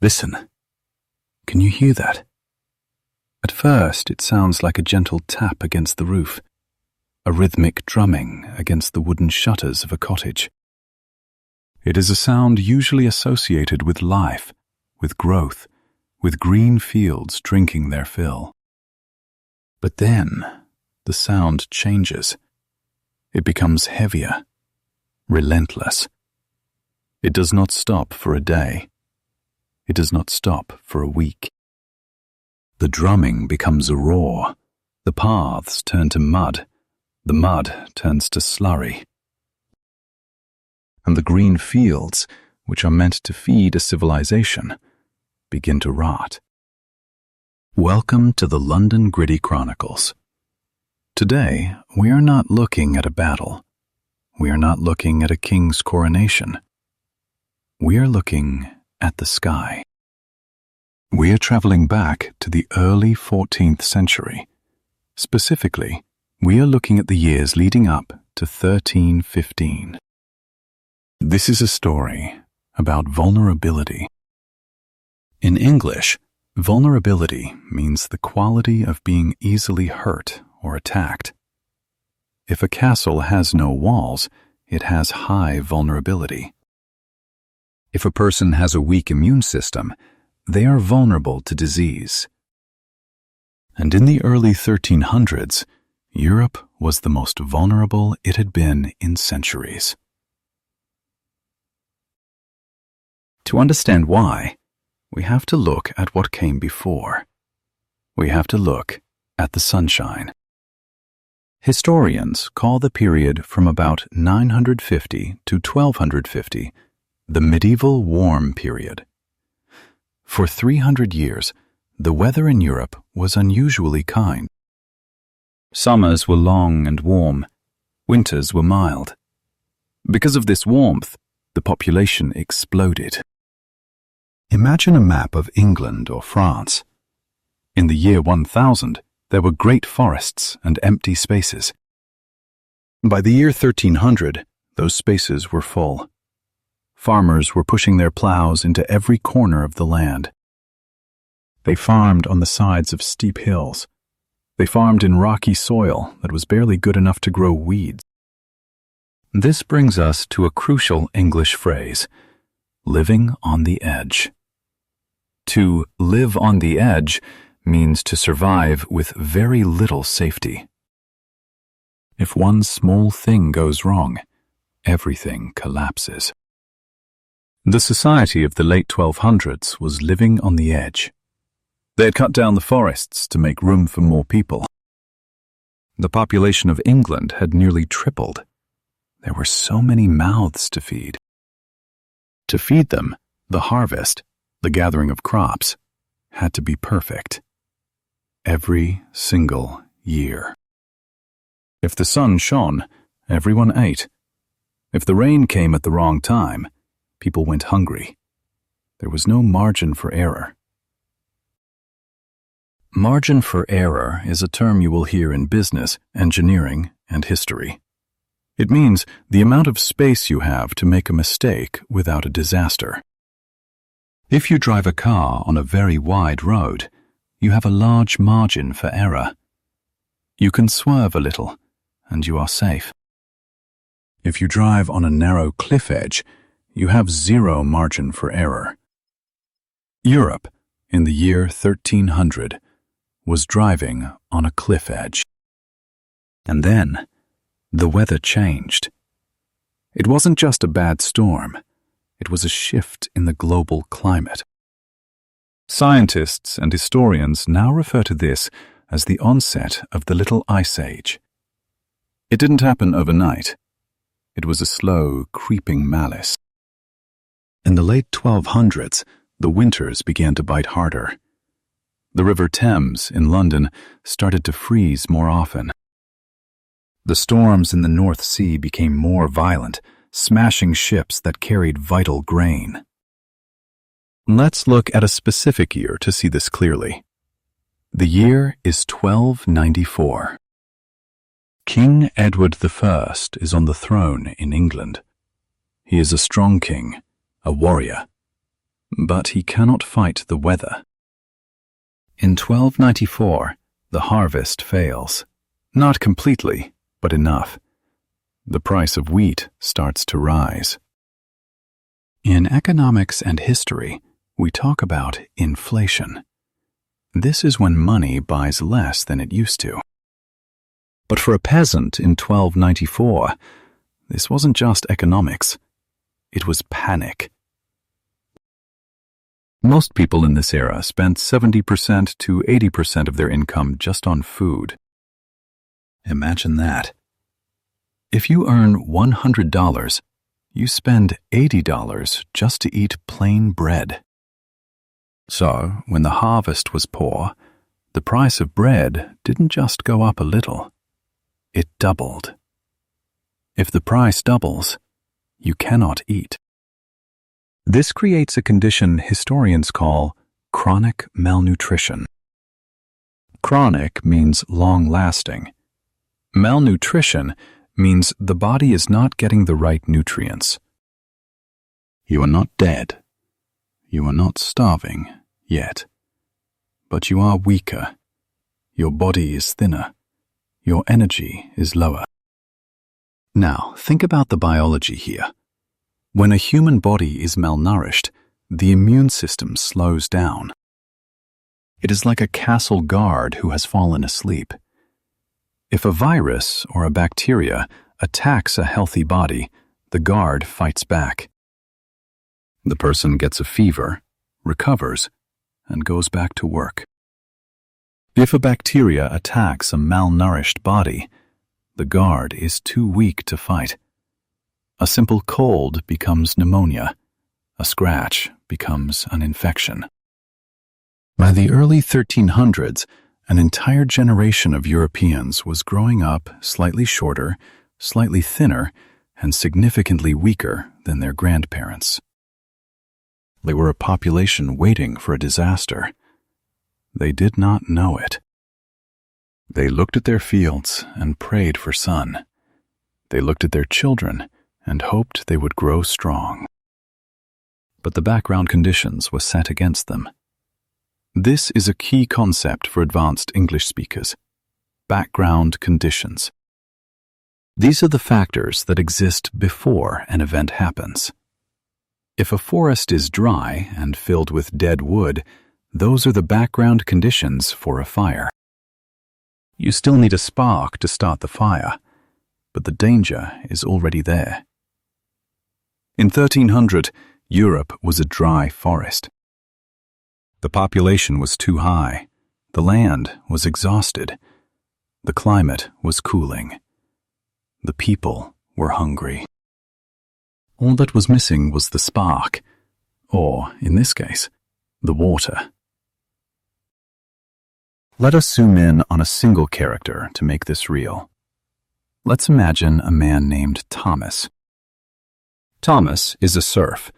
Listen. Can you hear that? At first, it sounds like a gentle tap against the roof, a rhythmic drumming against the wooden shutters of a cottage. It is a sound usually associated with life, with growth, with green fields drinking their fill. But then, the sound changes. It becomes heavier, relentless. It does not stop for a day. It does not stop for a week. The drumming becomes a roar. The paths turn to mud. The mud turns to slurry. And the green fields, which are meant to feed a civilization, begin to rot. Welcome to the London Gritty Chronicles. Today, we are not looking at a battle. We are not looking at a king's coronation. We are looking at the sky. We are traveling back to the early 14th century. Specifically, we are looking at the years leading up to 1315. This is a story about vulnerability. In English, vulnerability means the quality of being easily hurt or attacked. If a castle has no walls, it has high vulnerability. If a person has a weak immune system, they are vulnerable to disease. And in the early 1300s, Europe was the most vulnerable it had been in centuries. To understand why, we have to look at what came before. We have to look at the sunshine. Historians call the period from about 950 to 1250 the medieval warm period. For 300 years, the weather in Europe was unusually kind. Summers were long and warm. Winters were mild. Because of this warmth, the population exploded. Imagine a map of England or France. In the year 1000, there were great forests and empty spaces. By the year 1300, those spaces were full. Farmers were pushing their plows into every corner of the land. They farmed on the sides of steep hills. They farmed in rocky soil that was barely good enough to grow weeds. This brings us to a crucial English phrase, living on the edge. To live on the edge means to survive with very little safety. If one small thing goes wrong, everything collapses. The society of the late 1200s was living on the edge. They had cut down the forests to make room for more people. The population of England had nearly tripled. There were so many mouths to feed. To feed them, the harvest, the gathering of crops, had to be perfect. Every single year. If the sun shone, everyone ate. If the rain came at the wrong time, people went hungry. There was no margin for error. Margin for error is a term you will hear in business, engineering, and history. It means the amount of space you have to make a mistake without a disaster. If you drive a car on a very wide road, you have a large margin for error. You can swerve a little, and you are safe. If you drive on a narrow cliff edge, you have zero margin for error. Europe, in the year 1300, was driving on a cliff edge. And then, the weather changed. It wasn't just a bad storm. It was a shift in the global climate. Scientists and historians now refer to this as the onset of the Little Ice Age. It didn't happen overnight. It was a slow, creeping malice. In the late 1200s, the winters began to bite harder. The River Thames in London started to freeze more often. The storms in the North Sea became more violent, smashing ships that carried vital grain. Let's look at a specific year to see this clearly. The year is 1294. King Edward I is on the throne in England. He is a strong king, a warrior. But he cannot fight the weather. In 1294, the harvest fails. Not completely, but enough. The price of wheat starts to rise. In economics and history, we talk about inflation. This is when money buys less than it used to. But for a peasant in 1294, this wasn't just economics. It was panic. Most people in this era spent 70% to 80% of their income just on food. Imagine that. If you earn $100, you spend $80 just to eat plain bread. So, when the harvest was poor, the price of bread didn't just go up a little. It doubled. If the price doubles, you cannot eat. This creates a condition historians call chronic malnutrition. Chronic means long-lasting. Malnutrition means the body is not getting the right nutrients. You are not dead. You are not starving yet. But you are weaker. Your body is thinner. Your energy is lower. Now, think about the biology here. When a human body is malnourished, the immune system slows down. It is like a castle guard who has fallen asleep. If a virus or a bacteria attacks a healthy body, the guard fights back. The person gets a fever, recovers, and goes back to work. If a bacteria attacks a malnourished body, the guard is too weak to fight. A simple cold becomes pneumonia. A scratch becomes an infection. By the early 1300s, an entire generation of Europeans was growing up slightly shorter, slightly thinner, and significantly weaker than their grandparents. They were a population waiting for a disaster. They did not know it. They looked at their fields and prayed for sun. They looked at their children and hoped they would grow strong. But the background conditions were set against them. This is a key concept for advanced English speakers. Background conditions. These are the factors that exist before an event happens. If a forest is dry and filled with dead wood, those are the background conditions for a fire. You still need a spark to start the fire, but the danger is already there. In 1300, Europe was a dry forest. The population was too high. The land was exhausted. The climate was cooling. The people were hungry. All that was missing was the spark, or, in this case, the water. Let us zoom in on a single character to make this real. Let's imagine a man named Thomas. Thomas is a serf,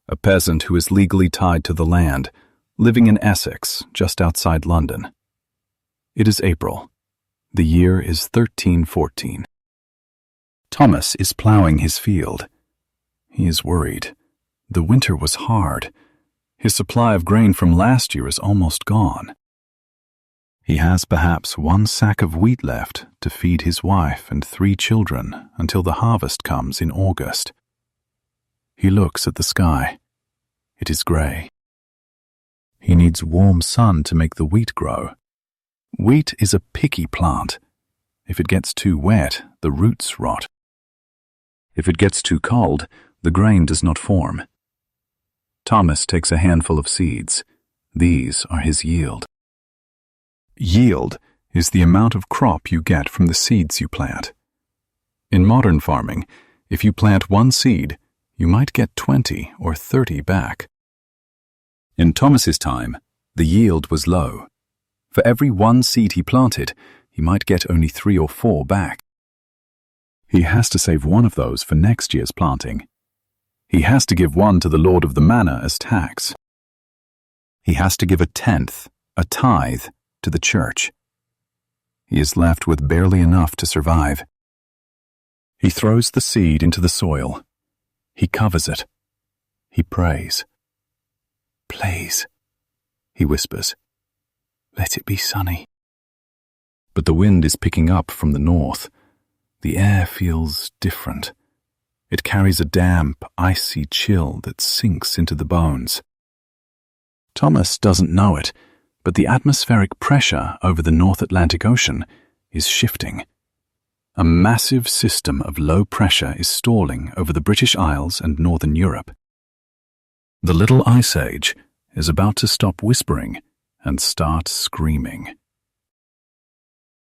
a peasant who is legally tied to the land, living in Essex, just outside London. It is April. The year is 1314. Thomas is plowing his field. He is worried. The winter was hard. His supply of grain from last year is almost gone. He has perhaps 1 sack of wheat left to feed his wife and 3 children until the harvest comes in August. He looks at the sky. It is grey. He needs warm sun to make the wheat grow. Wheat is a picky plant. If it gets too wet, the roots rot. If it gets too cold, the grain does not form. Thomas takes a handful of seeds. These are his yield. Yield is the amount of crop you get from the seeds you plant. In modern farming, if you plant 1 seed, you might get 20 or 30 back. In Thomas's time, the yield was low. For every 1 seed he planted, he might get only 3 or 4 back. He has to save 1 of those for next year's planting. He has to give 1 to the Lord of the Manor as tax. He has to give a tenth, a tithe, to the church. He is left with barely enough to survive. He throws the seed into the soil. He covers it. He prays. "Please," he whispers, "let it be sunny." But the wind is picking up from the north. The air feels different. It carries a damp, icy chill that sinks into the bones. Thomas doesn't know it, but the atmospheric pressure over the North Atlantic Ocean is shifting. A massive system of low pressure is stalling over the British Isles and Northern Europe. The little ice age is about to stop whispering and start screaming.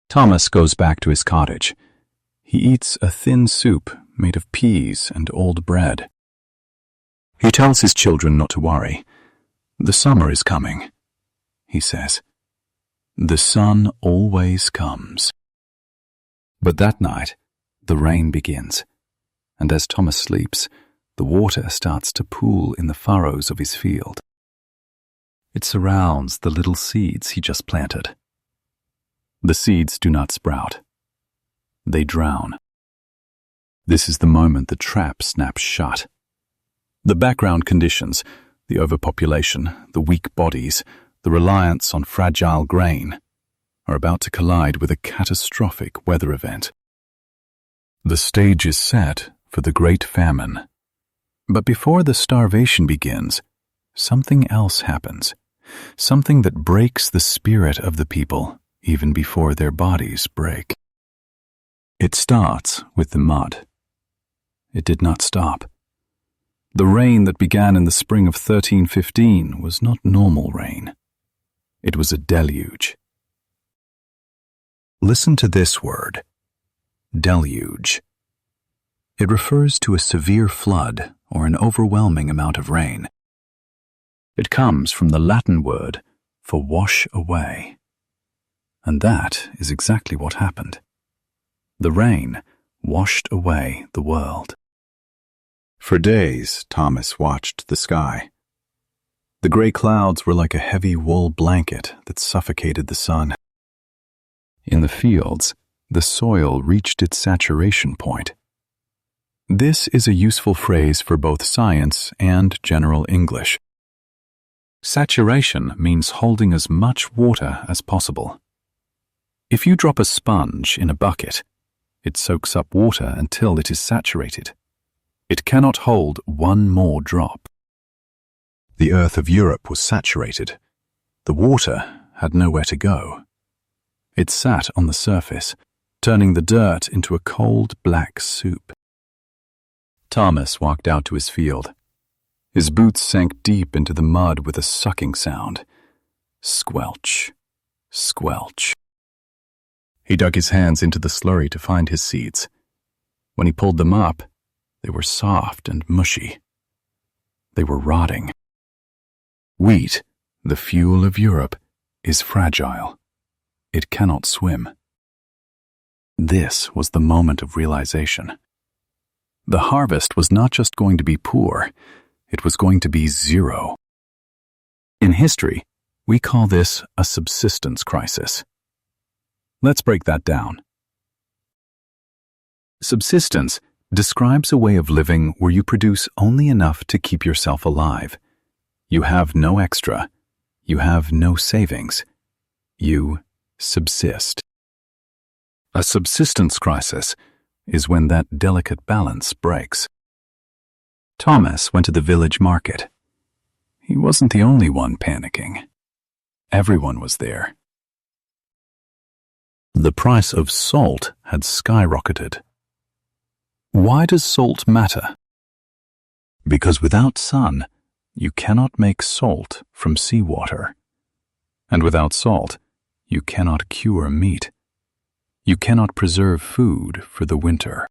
Thomas goes back to his cottage. He eats a thin soup made of peas and old bread. He tells his children not to worry. "The summer is coming," he says. "The sun always comes." But that night, the rain begins, and as Thomas sleeps, the water starts to pool in the furrows of his field. It surrounds the little seeds he just planted. The seeds do not sprout. They drown. This is the moment the trap snaps shut. The background conditions, the overpopulation, the weak bodies, the reliance on fragile grain, are about to collide with a catastrophic weather event. The stage is set for the Great Famine. But before the starvation begins, something else happens, something that breaks the spirit of the people even before their bodies break. It starts with the mud. It did not stop. The rain that began in the spring of 1315 was not normal rain. It was a deluge. Listen to this word, deluge. It refers to a severe flood or an overwhelming amount of rain. It comes from the Latin word for wash away. And that is exactly what happened. The rain washed away the world. For days, Thomas watched the sky. The gray clouds were like a heavy wool blanket that suffocated the sun. In the fields, the soil reached its saturation point. This is a useful phrase for both science and general English. Saturation means holding as much water as possible. If you drop a sponge in a bucket, it soaks up water until it is saturated. It cannot hold one more drop. The earth of Europe was saturated. The water had nowhere to go. It sat on the surface, turning the dirt into a cold black soup. Thomas walked out to his field. His boots sank deep into the mud with a sucking sound. Squelch, squelch. He dug his hands into the slurry to find his seeds. When he pulled them up, they were soft and mushy. They were rotting. Wheat, the fuel of Europe, is fragile. It cannot swim. This was the moment of realization. The harvest was not just going to be poor, it was going to be zero. In history, we call this a subsistence crisis. Let's break that down. Subsistence describes a way of living where you produce only enough to keep yourself alive. You have no extra. You have no savings. You subsist. A subsistence crisis is when that delicate balance breaks. Thomas went to the village market. He wasn't the only one panicking. Everyone was there. The price of salt had skyrocketed. Why does salt matter? Because without sun, you cannot make salt from seawater. And without salt, you cannot cure meat. You cannot preserve food for the winter.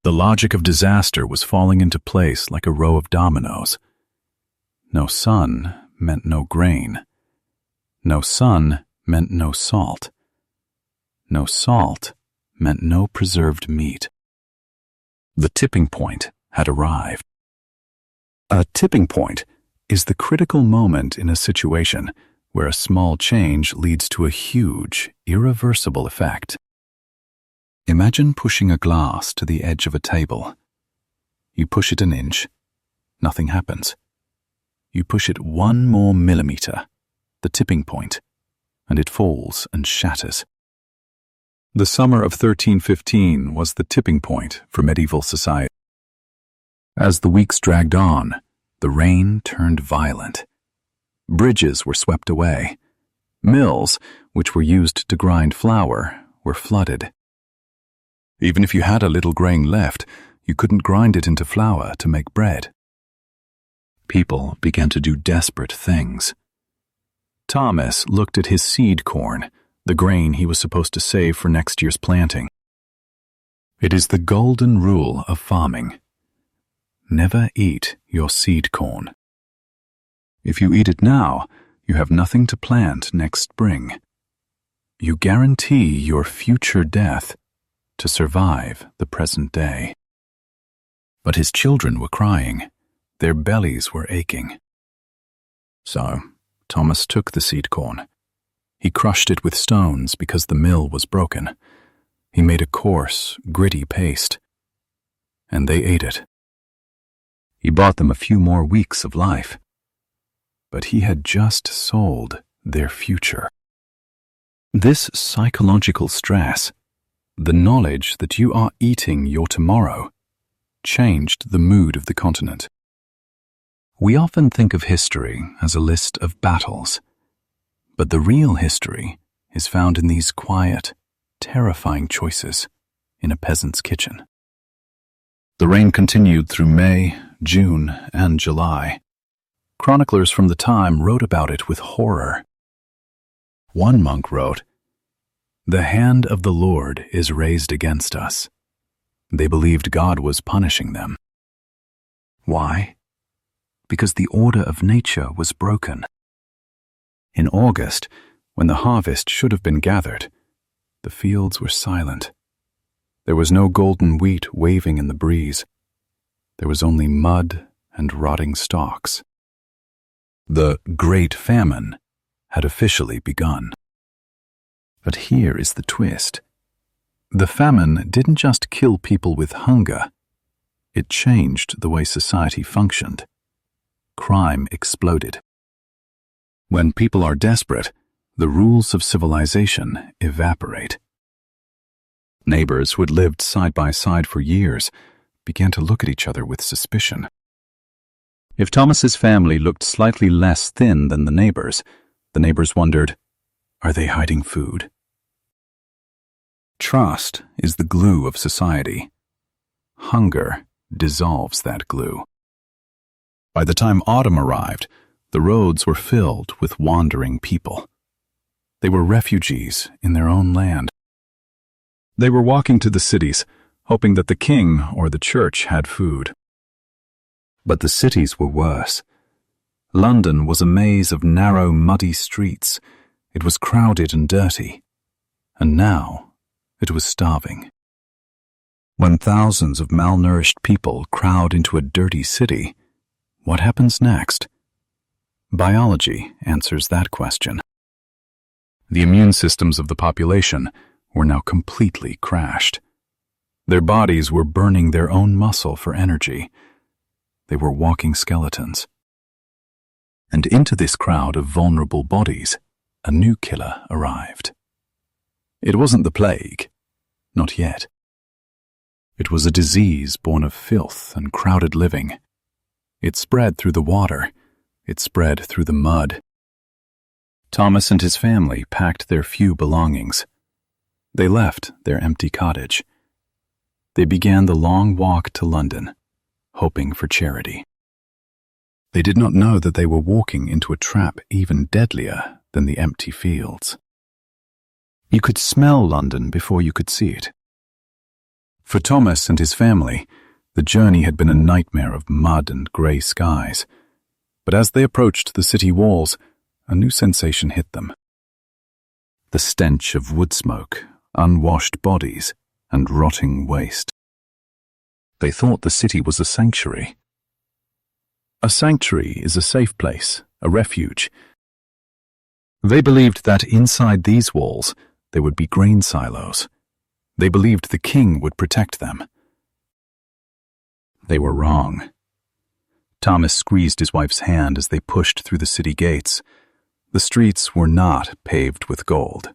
The logic of disaster was falling into place like a row of dominoes. No sun meant no grain. No sun meant no salt. No salt meant no preserved meat. The tipping point had arrived. A tipping point is the critical moment in a situation where a small change leads to a huge, irreversible effect. Imagine pushing a glass to the edge of a table. You push it an inch, nothing happens. you push it 1 more millimeter, the tipping point, and it falls and shatters. The summer of 1315 was the tipping point for medieval society. As the weeks dragged on, the rain turned violent. Bridges were swept away. Mills, which were used to grind flour, were flooded. Even if you had a little grain left, you couldn't grind it into flour to make bread. People began to do desperate things. Thomas looked at his seed corn, the grain he was supposed to save for next year's planting. It is the golden rule of farming. Never eat your seed corn. If you eat it now, you have nothing to plant next spring. You guarantee your future death to survive the present day. But his children were crying. Their bellies were aching. So Thomas took the seed corn. He crushed it with stones because the mill was broken. He made a coarse, gritty paste, and they ate it. He bought them a few more weeks of life, but he had just sold their future. This psychological stress, the knowledge that you are eating your tomorrow, changed the mood of the continent. We often think of history as a list of battles, but the real history is found in these quiet, terrifying choices in a peasant's kitchen. The rain continued through May, June, and July. Chroniclers from the time wrote about it with horror. One monk wrote, "The hand of the Lord is raised against us." They believed God was punishing them. Why? Because the order of nature was broken. In August, when the harvest should have been gathered, the fields were silent. There was no golden wheat waving in the breeze. There was only mud and rotting stalks. The Great Famine had officially begun. But here is the twist. The famine didn't just kill people with hunger. It changed the way society functioned. Crime exploded. When people are desperate, the rules of civilization evaporate. Neighbors who had lived side by side for years began to look at each other with suspicion. If Thomas's family looked slightly less thin than the neighbors wondered, are they hiding food? Trust is the glue of society. Hunger dissolves that glue. By the time autumn arrived, the roads were filled with wandering people. They were refugees in their own land. They were walking to the cities, hoping that the king or the church had food. But the cities were worse. London was a maze of narrow, muddy streets. It was crowded and dirty. And now it was starving. When thousands of malnourished people crowd into a dirty city, what happens next? Biology answers that question. The immune systems of the population were now completely crashed. Their bodies were burning their own muscle for energy. They were walking skeletons. And into this crowd of vulnerable bodies, a new killer arrived. It wasn't the plague, not yet. It was a disease born of filth and crowded living. It spread through the water. It spread through the mud. Thomas and his family packed their few belongings. They left their empty cottage. They began the long walk to London, hoping for charity. They did not know that they were walking into a trap even deadlier than the empty fields. You could smell London before you could see it. For Thomas and his family, the journey had been a nightmare of mud and grey skies. But as they approached the city walls, a new sensation hit them. The stench of wood smoke, unwashed bodies, and rotting waste. They thought the city was a sanctuary. A sanctuary is a safe place, a refuge. They believed that inside these walls there would be grain silos. They believed the king would protect them. They were wrong. Thomas squeezed his wife's hand as they pushed through the city gates. The streets were not paved with gold.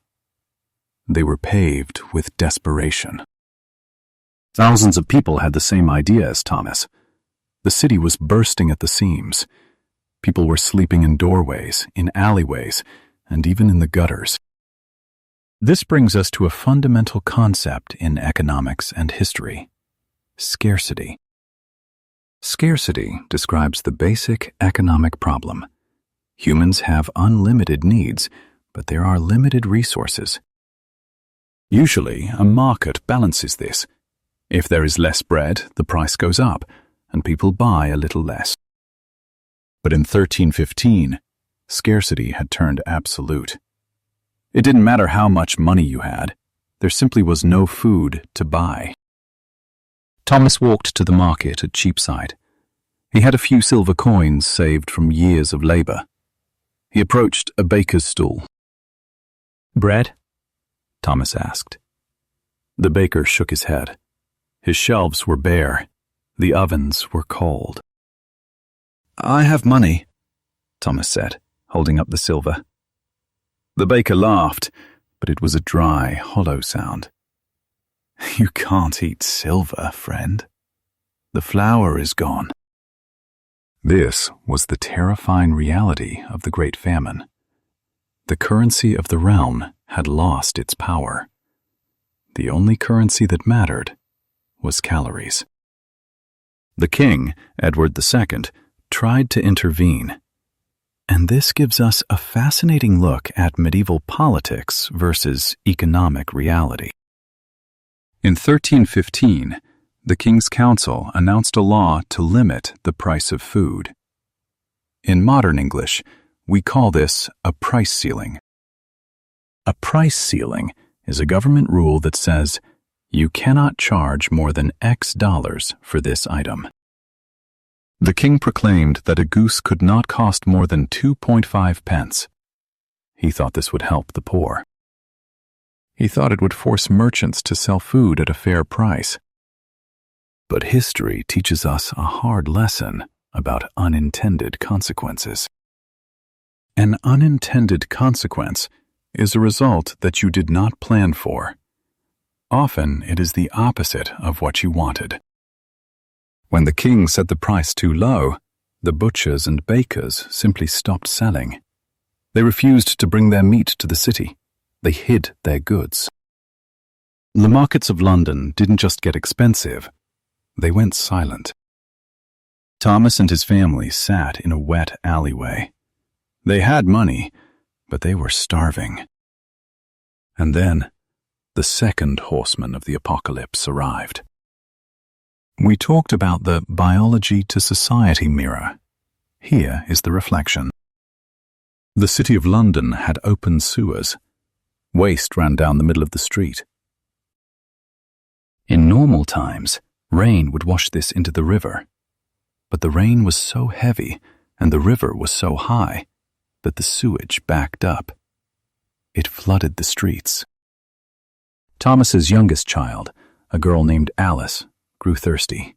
They were paved with desperation. Thousands of people had the same idea as Thomas. The city was bursting at the seams. People were sleeping in doorways, in alleyways, and even in the gutters. This brings us to a fundamental concept in economics and history: scarcity. Scarcity describes the basic economic problem. Humans have unlimited needs, but there are limited resources. Usually, a market balances this. If there is less bread, the price goes up, and people buy a little less. But in 1315, scarcity had turned absolute. It didn't matter how much money you had, there simply was no food to buy. Thomas walked to the market at Cheapside. He had a few silver coins saved from years of labor. He approached a baker's stall. "Bread?" Thomas asked. The baker shook his head. His shelves were bare. The ovens were cold. "I have money," Thomas said, holding up the silver. The baker laughed, but it was a dry, hollow sound. "You can't eat silver, friend. The flour is gone." This was the terrifying reality of the Great Famine. The currency of the realm had lost its power. The only currency that mattered was calories. The king, Edward II, tried to intervene. And this gives us a fascinating look at medieval politics versus economic reality. In 1315, the King's Council announced a law to limit the price of food. In modern English, we call this a price ceiling. A price ceiling is a government rule that says you cannot charge more than X dollars for this item. The king proclaimed that a goose could not cost more than 2.5 pence. He thought this would help the poor. He thought it would force merchants to sell food at a fair price. But history teaches us a hard lesson about unintended consequences. An unintended consequence is a result that you did not plan for. Often it is the opposite of what you wanted. When the king set the price too low, the butchers and bakers simply stopped selling. They refused to bring their meat to the city. They hid their goods. The markets of London didn't just get expensive, they went silent. Thomas and his family sat in a wet alleyway. They had money, but they were starving. And then, the second horseman of the apocalypse arrived. We talked about the biology to society mirror. Here is the reflection. The city of London had open sewers. Waste ran down the middle of the street. In normal times, rain would wash this into the river. But the rain was so heavy and the river was so high that the sewage backed up. It flooded the streets. Thomas's youngest child, a girl named Alice, grew thirsty.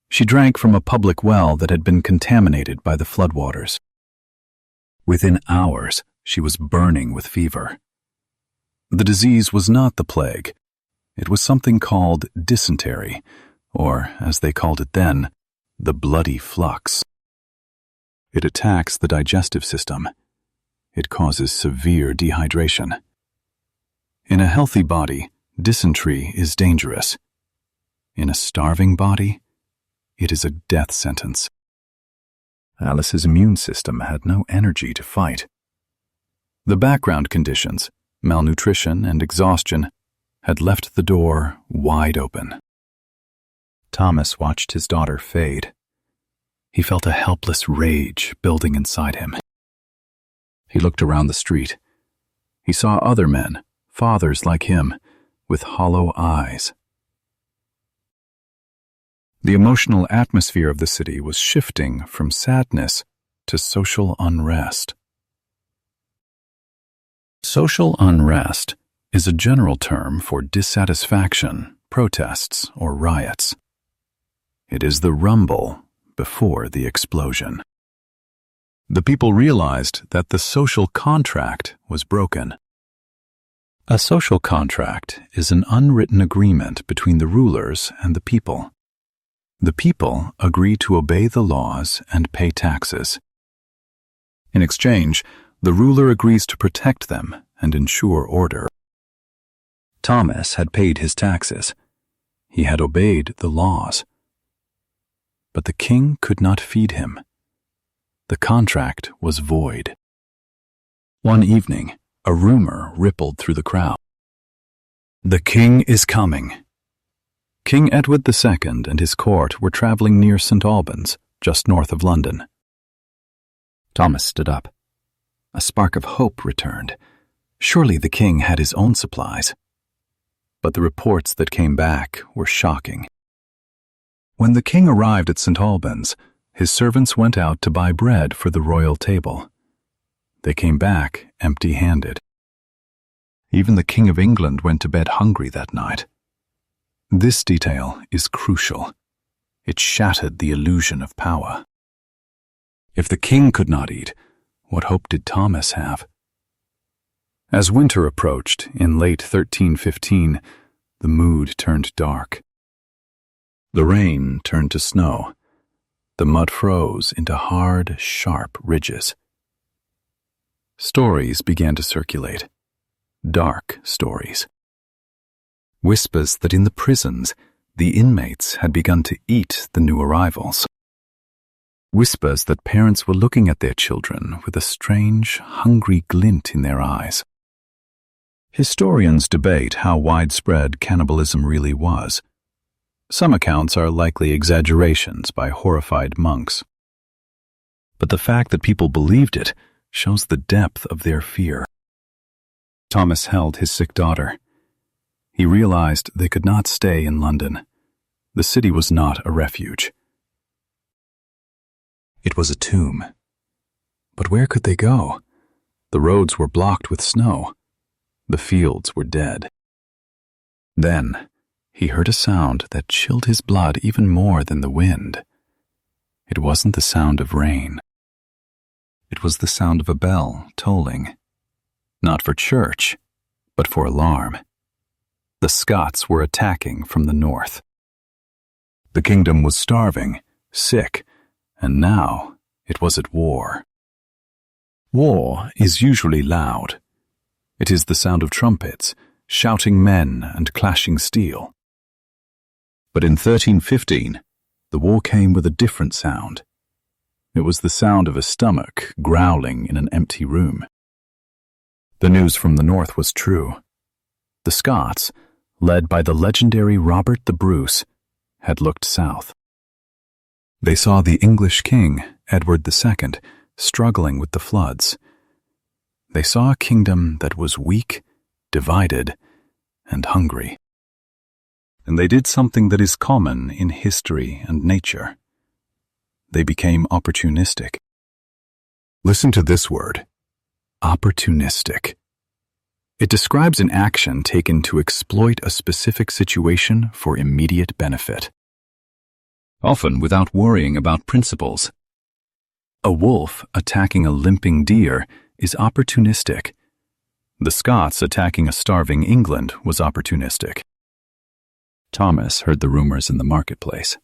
She drank from a public well that had been contaminated by the floodwaters. Within hours, she was burning with fever. The disease was not the plague. It was something called dysentery, or, as they called it then, the bloody flux. It attacks the digestive system. It causes severe dehydration. In a healthy body, dysentery is dangerous. In a starving body, it is a death sentence. Alice's immune system had no energy to fight. The background conditions, malnutrition and exhaustion, had left the door wide open. Thomas watched his daughter fade. He felt a helpless rage building inside him. He looked around the street. He saw other men, fathers like him, with hollow eyes. The emotional atmosphere of the city was shifting from sadness to social unrest. Social unrest is a general term for dissatisfaction, protests, or riots. It is the rumble before the explosion. The people realized that the social contract was broken. A social contract is an unwritten agreement between the rulers and the people. The people agree to obey the laws and pay taxes. In exchange, the ruler agrees to protect them and ensure order. Thomas had paid his taxes. He had obeyed the laws. But the king could not feed him. The contract was void. One evening, a rumor rippled through the crowd. "The king is coming." King Edward II and his court were traveling near St. Albans, just north of London. Thomas stood up. A spark of hope returned. Surely the king had his own supplies. But the reports that came back were shocking. When the king arrived at St. Albans, his servants went out to buy bread for the royal table. They came back empty-handed. Even the King of England went to bed hungry that night. This detail is crucial. It shattered the illusion of power. If the king could not eat, what hope did Thomas have? As winter approached in late 1315, the mood turned dark. The rain turned to snow. The mud froze into hard, sharp ridges. Stories began to circulate. Dark stories. Whispers that in the prisons, the inmates had begun to eat the new arrivals. Whispers that parents were looking at their children with a strange, hungry glint in their eyes. Historians debate how widespread cannibalism really was. Some accounts are likely exaggerations by horrified monks. But the fact that people believed it shows the depth of their fear. Thomas held his sick daughter. He realized they could not stay in London. The city was not a refuge. It was a tomb. But where could they go? The roads were blocked with snow. The fields were dead. Then he heard a sound that chilled his blood even more than the wind. It wasn't the sound of rain. It was the sound of a bell tolling. Not for church, but for alarm. The Scots were attacking from the north. The kingdom was starving, sick, and now it was at war. War is usually loud. It is the sound of trumpets, shouting men, and clashing steel. But in 1315, the war came with a different sound. It was the sound of a stomach growling in an empty room. The news from the north was true. The Scots, led by the legendary Robert the Bruce, had looked south. They saw the English king, Edward II, struggling with the floods. They saw a kingdom that was weak, divided, and hungry. And they did something that is common in history and nature. They became opportunistic. Listen to this word, opportunistic. It describes an action taken to exploit a specific situation for immediate benefit, often without worrying about principles. A wolf attacking a limping deer is opportunistic. The Scots attacking a starving England was opportunistic. Thomas heard the rumors in the marketplace.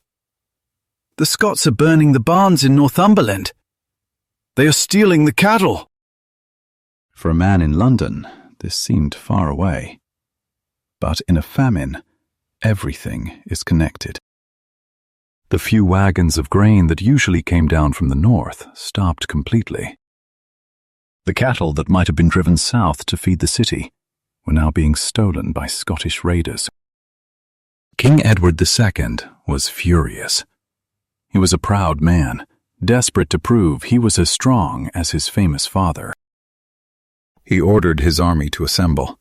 "The Scots are burning the barns in Northumberland. They are stealing the cattle." For a man in London, this seemed far away. But in a famine, everything is connected. The few wagons of grain that usually came down from the north stopped completely. The cattle that might have been driven south to feed the city were now being stolen by Scottish raiders. King Edward II was furious. He was a proud man, desperate to prove he was as strong as his famous father. He ordered his army to assemble.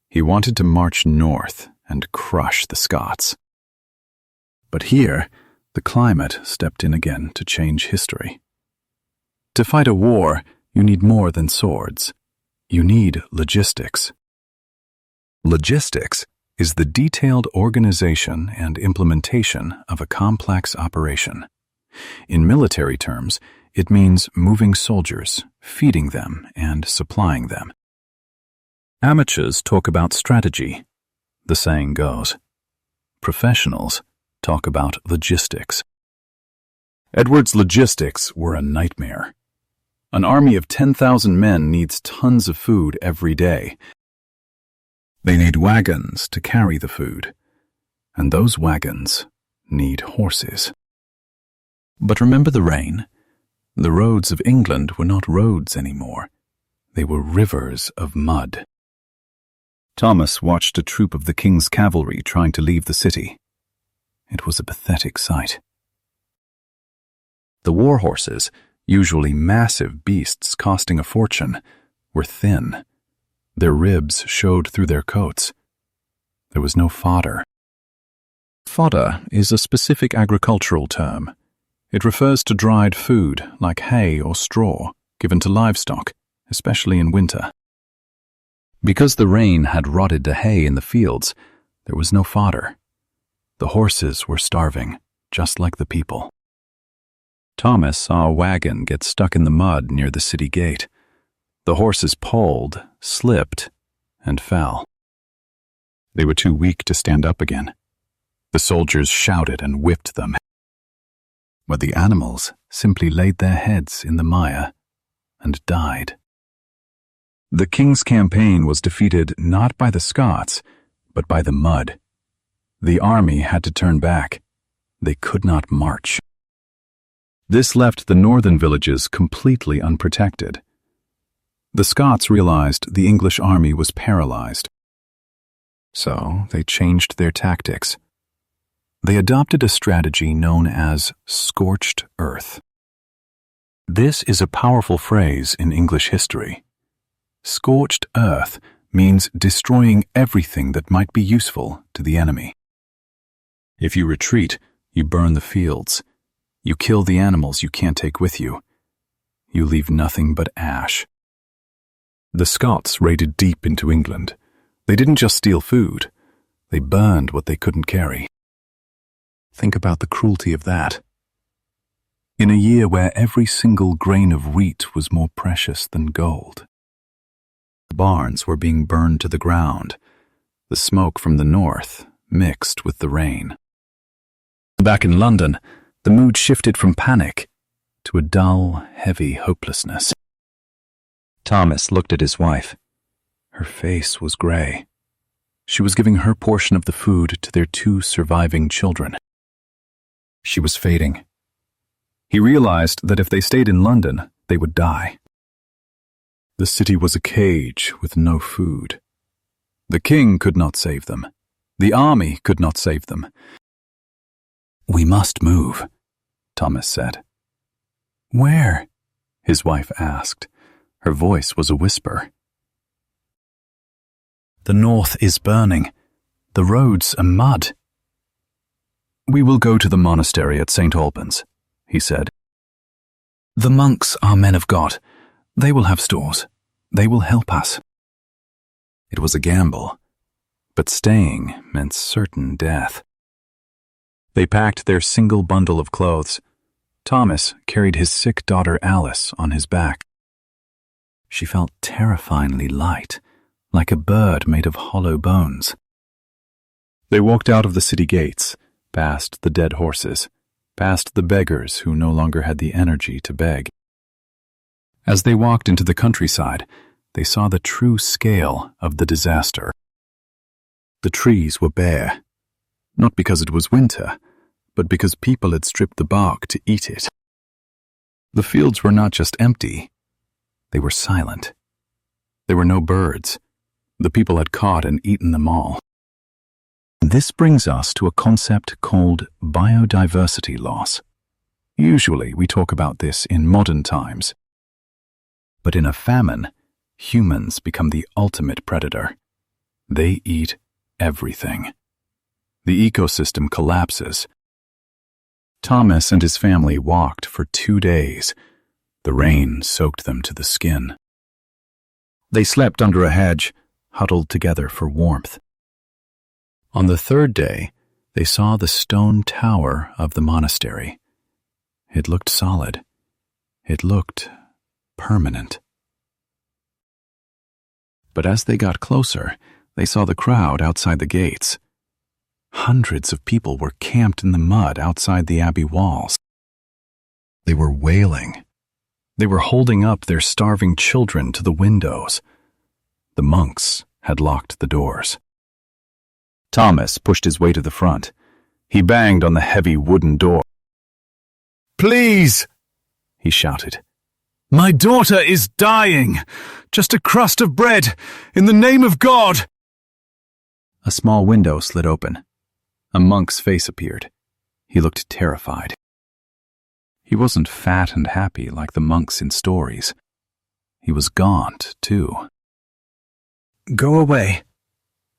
He wanted to march north and crush the Scots. But here, the climate stepped in again to change history. To fight a war, you need more than swords. You need logistics. Logistics is the detailed organization and implementation of a complex operation. In military terms, it means moving soldiers, feeding them, and supplying them. Amateurs talk about strategy, the saying goes. Professionals talk about logistics. Edward's logistics were a nightmare. An army of 10,000 men needs tons of food every day. They need wagons to carry the food, and those wagons need horses. But remember the rain? The roads of England were not roads anymore. They were rivers of mud. Thomas watched a troop of the king's cavalry trying to leave the city. It was a pathetic sight. The war horses, usually massive beasts costing a fortune, were thin. Their ribs showed through their coats. There was no fodder. Fodder is a specific agricultural term. It refers to dried food like hay or straw given to livestock, especially in winter. Because the rain had rotted the hay in the fields, there was no fodder. The horses were starving, just like the people. Thomas saw a wagon get stuck in the mud near the city gate. The horses pulled, slipped, and fell. They were too weak to stand up again. The soldiers shouted and whipped them. But the animals simply laid their heads in the mire and died. The king's campaign was defeated not by the Scots, but by the mud. The army had to turn back. They could not march. This left the northern villages completely unprotected. The Scots realized the English army was paralyzed. So they changed their tactics. They adopted a strategy known as scorched earth. This is a powerful phrase in English history. Scorched earth means destroying everything that might be useful to the enemy. If you retreat, you burn the fields. You kill the animals you can't take with you. You leave nothing but ash. The Scots raided deep into England. They didn't just steal food. They burned what they couldn't carry. Think about the cruelty of that. In a year where every single grain of wheat was more precious than gold. Barns were being burned to the ground. The smoke from the north mixed with the rain. Back in London, the mood shifted from panic to a dull, heavy hopelessness. Thomas looked at his wife. Her face was gray. She was giving her portion of the food to their 2 surviving children. She was fading. He realized that if they stayed in London, they would die. The city was a cage with no food. The king could not save them. The army could not save them. "We must move," Thomas said. "Where?" his wife asked. Her voice was a whisper. "The north is burning. The roads are mud." "We will go to the monastery at St. Albans," he said. "The monks are men of God. They will have stores. They will help us." It was a gamble, but staying meant certain death. They packed their single bundle of clothes. Thomas carried his sick daughter Alice on his back. She felt terrifyingly light, like a bird made of hollow bones. They walked out of the city gates, past the dead horses, past the beggars who no longer had the energy to beg. As they walked into the countryside, they saw the true scale of the disaster. The trees were bare, not because it was winter, but because people had stripped the bark to eat it. The fields were not just empty, they were silent. There were no birds. The people had caught and eaten them all. This brings us to a concept called biodiversity loss. Usually we talk about this in modern times. But in a famine, humans become the ultimate predator. They eat everything. The ecosystem collapses. Thomas and his family walked for 2 days. The rain soaked them to the skin. They slept under a hedge, huddled together for warmth. On the 3rd day, they saw the stone tower of the monastery. It looked solid. It looked permanent. But as they got closer, they saw the crowd outside the gates. Hundreds of people were camped in the mud outside the abbey walls. They were wailing. They were holding up their starving children to the windows. The monks had locked the doors. Thomas pushed his way to the front. He banged on the heavy wooden door. "Please!" he shouted. "My daughter is dying! Just a crust of bread, in the name of God!" A small window slid open. A monk's face appeared. He looked terrified. He wasn't fat and happy like the monks in stories. He was gaunt, too. "Go away,"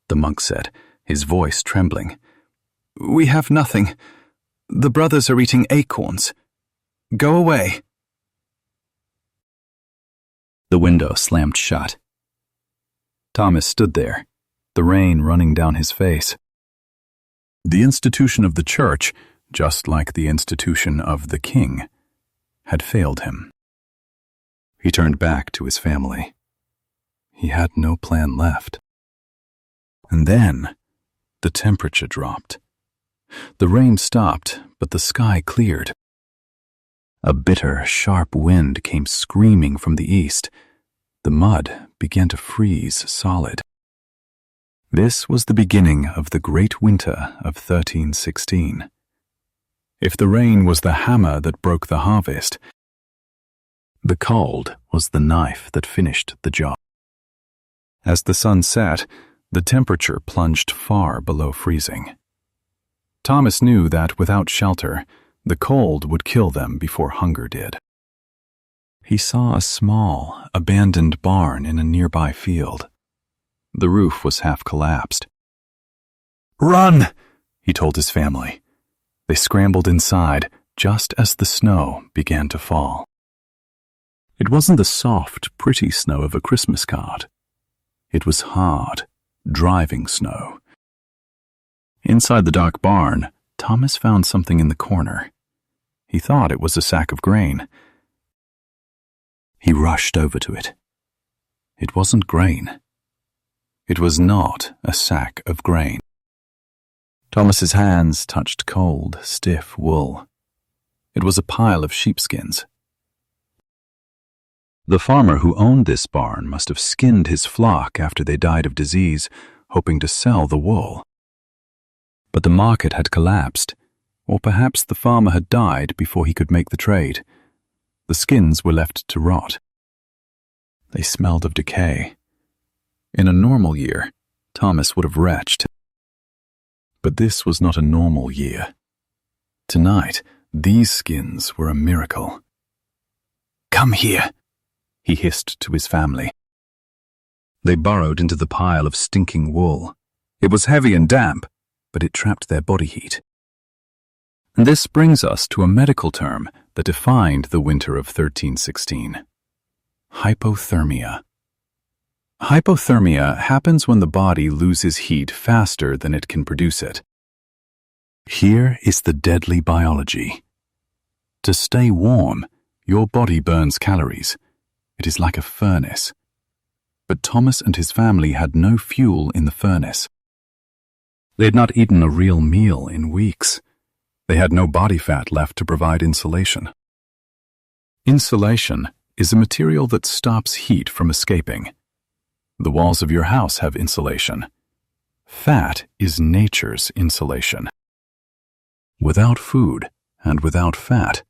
the monk said, his voice trembling. "We have nothing. The brothers are eating acorns. Go away." The window slammed shut. Thomas stood there, the rain running down his face. The institution of the church, just like the institution of the king, had failed him. He turned back to his family. He had no plan left. And then the temperature dropped. The rain stopped, but the sky cleared. A bitter, sharp wind came screaming from the east. The mud began to freeze solid. This was the beginning of the Great Winter of 1316. If the rain was the hammer that broke the harvest, the cold was the knife that finished the job. As the sun set, the temperature plunged far below freezing. Thomas knew that without shelter, the cold would kill them before hunger did. He saw a small, abandoned barn in a nearby field. The roof was half collapsed. "Run!" he told his family. They scrambled inside just as the snow began to fall. It wasn't the soft, pretty snow of a Christmas card. It was hard, driving snow. Inside the dark barn, Thomas found something in the corner. He thought it was a sack of grain. He rushed over to it. It wasn't grain. It was not a sack of grain. Thomas's hands touched cold, stiff wool. It was a pile of sheepskins. The farmer who owned this barn must have skinned his flock after they died of disease, hoping to sell the wool. But the market had collapsed, or perhaps the farmer had died before he could make the trade. The skins were left to rot. They smelled of decay. In a normal year, Thomas would have retched. But this was not a normal year. Tonight, these skins were a miracle. "Come here," he hissed to his family. They burrowed into the pile of stinking wool. It was heavy and damp, but it trapped their body heat. And this brings us to a medical term that defined the winter of 1316. Hypothermia. Hypothermia happens when the body loses heat faster than it can produce it. Here is the deadly biology. To stay warm, your body burns calories. It is like a furnace. But Thomas and his family had no fuel in the furnace. They had not eaten a real meal in weeks. They had no body fat left to provide insulation. Insulation is a material that stops heat from escaping. The walls of your house have insulation. Fat is nature's insulation. Without food and without fat,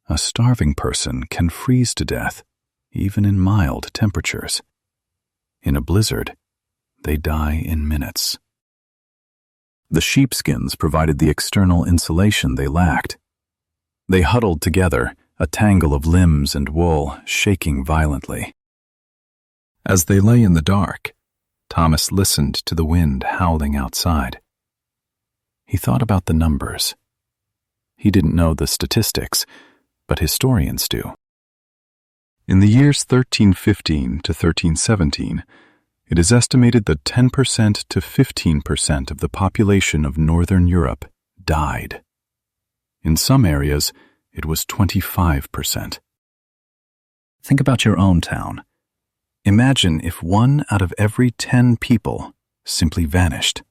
a starving person can freeze to death, even in mild temperatures. In a blizzard, they die in minutes. The sheepskins provided the external insulation they lacked. They huddled together, a tangle of limbs and wool, shaking violently. As they lay in the dark, Thomas listened to the wind howling outside. He thought about the numbers. He didn't know the statistics, but historians do. In the years 1315 to 1317, it is estimated that 10% to 15% of the population of Northern Europe died. In some areas, it was 25%. Think about your own town. Imagine if 1 out of every 10 people simply vanished.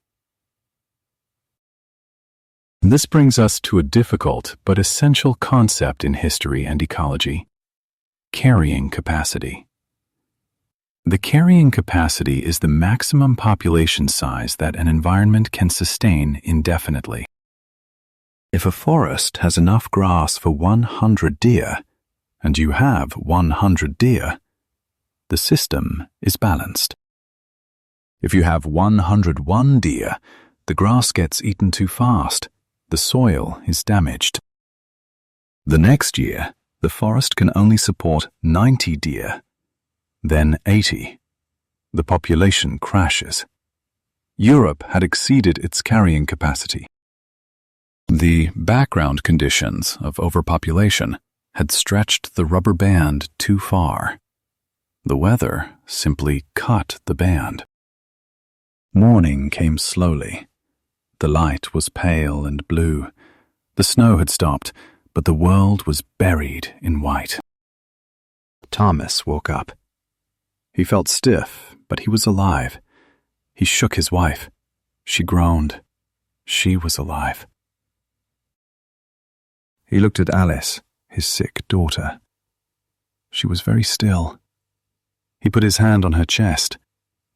This brings us to a difficult but essential concept in history and ecology: carrying capacity. The carrying capacity is the maximum population size that an environment can sustain indefinitely. If a forest has enough grass for 100 deer, and you have 100 deer, the system is balanced. If you have 101 deer, the grass gets eaten too fast, the soil is damaged. The next year, the forest can only support 90 deer, then 80. The population crashes. Europe had exceeded its carrying capacity. The background conditions of overpopulation had stretched the rubber band too far. The weather simply cut the band. Morning came slowly. The light was pale and blue. The snow had stopped, but the world was buried in white. Thomas woke up. He felt stiff, but he was alive. He shook his wife. She groaned. She was alive. He looked at Alice, his sick daughter. She was very still. He put his hand on her chest.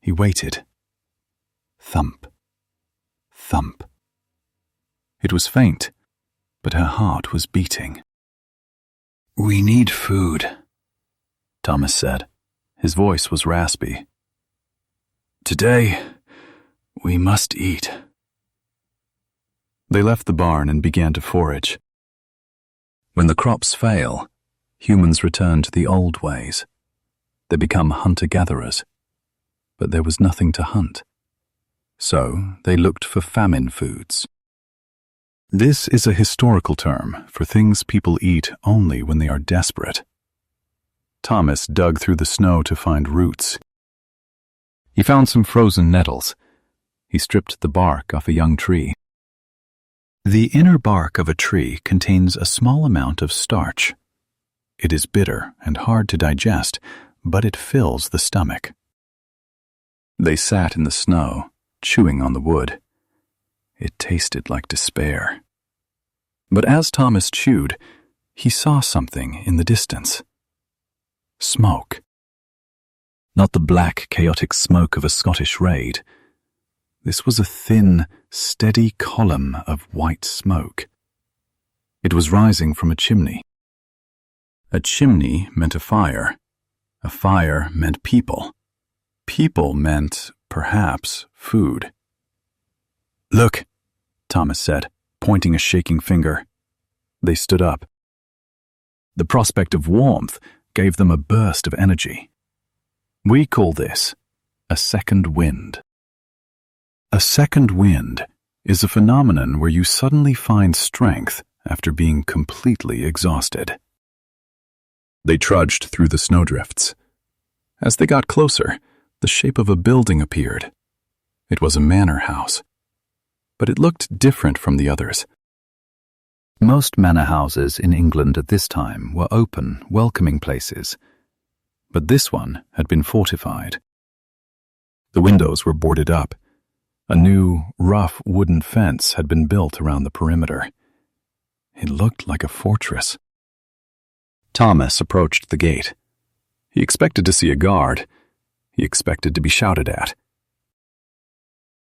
He waited. Thump. Thump. It was faint, but her heart was beating. "We need food," Thomas said. His voice was raspy. "Today, we must eat." They left the barn and began to forage. When the crops fail, humans return to the old ways. They become hunter-gatherers. But there was nothing to hunt. So they looked for famine foods. This is a historical term for things people eat only when they are desperate. Thomas dug through the snow to find roots. He found some frozen nettles. He stripped the bark off a young tree. The inner bark of a tree contains a small amount of starch. It is bitter and hard to digest, but it fills the stomach. They sat in the snow, chewing on the wood. It tasted like despair. But as Thomas chewed, he saw something in the distance. Smoke. Not the black, chaotic smoke of a Scottish raid. This was a thin, steady column of white smoke. It was rising from a chimney. A chimney meant a fire. A fire meant people. People meant, perhaps, food. "Look," Thomas said, pointing a shaking finger. They stood up. The prospect of warmth gave them a burst of energy. We call this a second wind. A second wind is a phenomenon where you suddenly find strength after being completely exhausted. They trudged through the snowdrifts. As they got closer, the shape of a building appeared. It was a manor house, but it looked different from the others. Most manor houses in England at this time were open, welcoming places, but this one had been fortified. The windows were boarded up. A new, rough wooden fence had been built around the perimeter. It looked like a fortress. Thomas approached the gate. He expected to see a guard. He expected to be shouted at.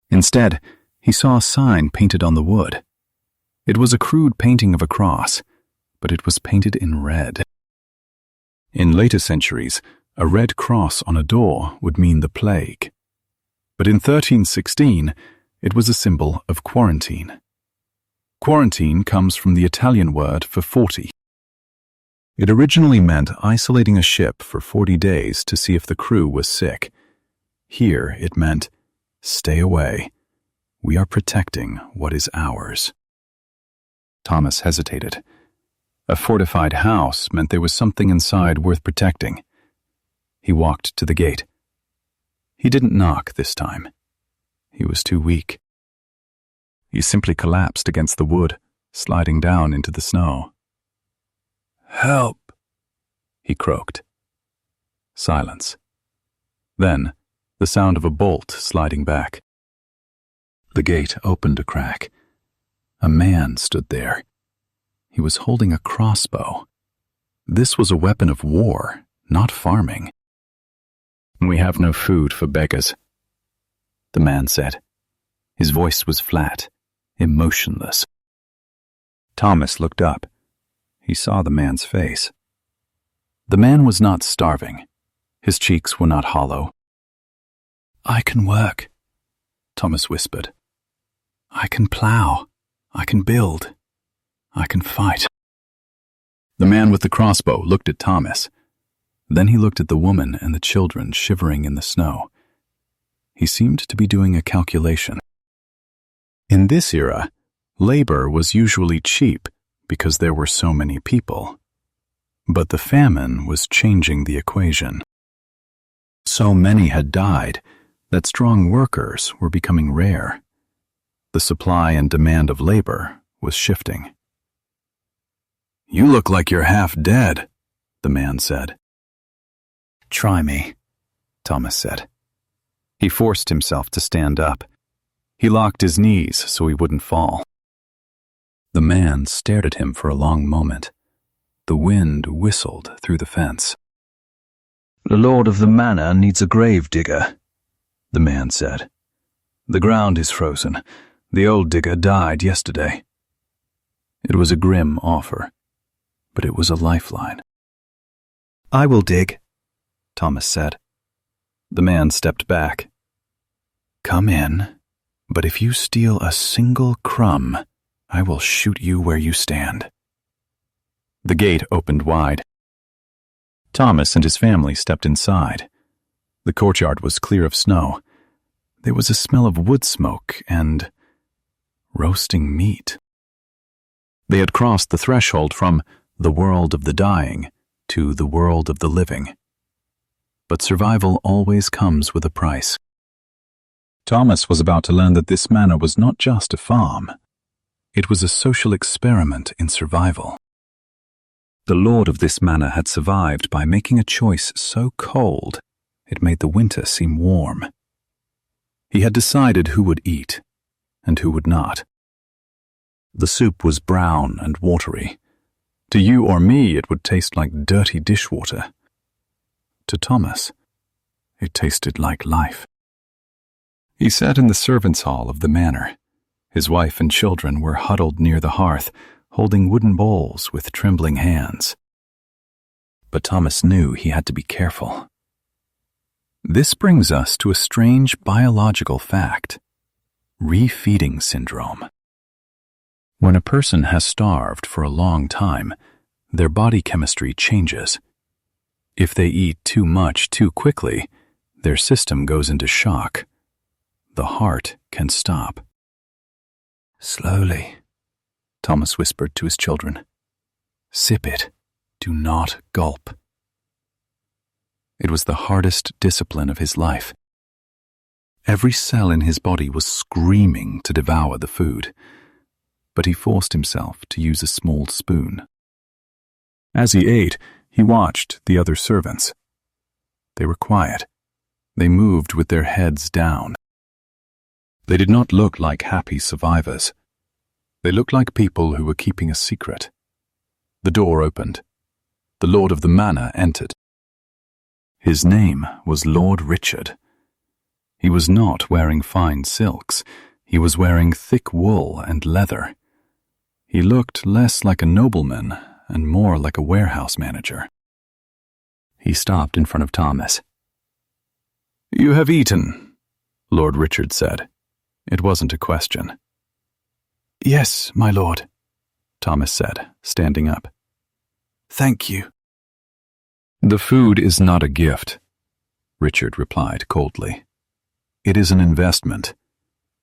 Instead, he saw a sign painted on the wood. It was a crude painting of a cross, but it was painted in red. In later centuries, a red cross on a door would mean the plague. But in 1316, it was a symbol of quarantine. Quarantine comes from the Italian word for 40. It originally meant isolating a ship for 40 days to see if the crew was sick. Here it meant, stay away. We are protecting what is ours. Thomas hesitated. A fortified house meant there was something inside worth protecting. He walked to the gate. He didn't knock this time. He was too weak. He simply collapsed against the wood, sliding down into the snow. Help, he croaked. Silence. Then, the sound of a bolt sliding back. The gate opened a crack. A man stood there. He was holding a crossbow. This was a weapon of war, not farming. "We have no food for beggars," the man said. His voice was flat, emotionless. Thomas looked up. He saw the man's face. The man was not starving. His cheeks were not hollow. "I can work," Thomas whispered. "I can plow. I can build. I can fight." The man with the crossbow looked at Thomas. Then he looked at the woman and the children shivering in the snow. He seemed to be doing a calculation. In this era, labor was usually cheap because there were so many people. But the famine was changing the equation. So many had died that strong workers were becoming rare. The supply and demand of labor was shifting. "You look like you're half dead," the man said. "Try me," Thomas said. He forced himself to stand up. He locked his knees so he wouldn't fall. The man stared at him for a long moment. The wind whistled through the fence. "The lord of the manor needs a grave digger," the man said. "The ground is frozen. The old digger died yesterday." It was a grim offer, but it was a lifeline. "I will dig," Thomas said. The man stepped back. "Come in, but if you steal a single crumb, I will shoot you where you stand." The gate opened wide. Thomas and his family stepped inside. The courtyard was clear of snow. There was a smell of wood smoke and roasting meat. They had crossed the threshold from the world of the dying to the world of the living. But survival always comes with a price. Thomas was about to learn that this manor was not just a farm. It was a social experiment in survival. The lord of this manor had survived by making a choice so cold it made the winter seem warm. He had decided who would eat and who would not. The soup was brown and watery. To you or me, it would taste like dirty dishwater. To Thomas, it tasted like life. He sat in the servants' hall of the manor. His wife and children were huddled near the hearth, holding wooden bowls with trembling hands. But Thomas knew he had to be careful. This brings us to a strange biological fact: refeeding syndrome. When a person has starved for a long time, their body chemistry changes. If they eat too much too quickly, their system goes into shock. The heart can stop. "Slowly," Thomas whispered to his children. "Sip it. Do not gulp." It was the hardest discipline of his life. Every cell in his body was screaming to devour the food, but he forced himself to use a small spoon. As he ate, he watched the other servants. They were quiet. They moved with their heads down. They did not look like happy survivors. They looked like people who were keeping a secret. The door opened. The lord of the manor entered. His name was Lord Richard. He was not wearing fine silks. He was wearing thick wool and leather. He looked less like a nobleman and more like a warehouse manager. He stopped in front of Thomas. "You have eaten," Lord Richard said. It wasn't a question. "Yes, my lord," Thomas said, standing up. "Thank you." "The food is not a gift," Richard replied coldly. "It is an investment.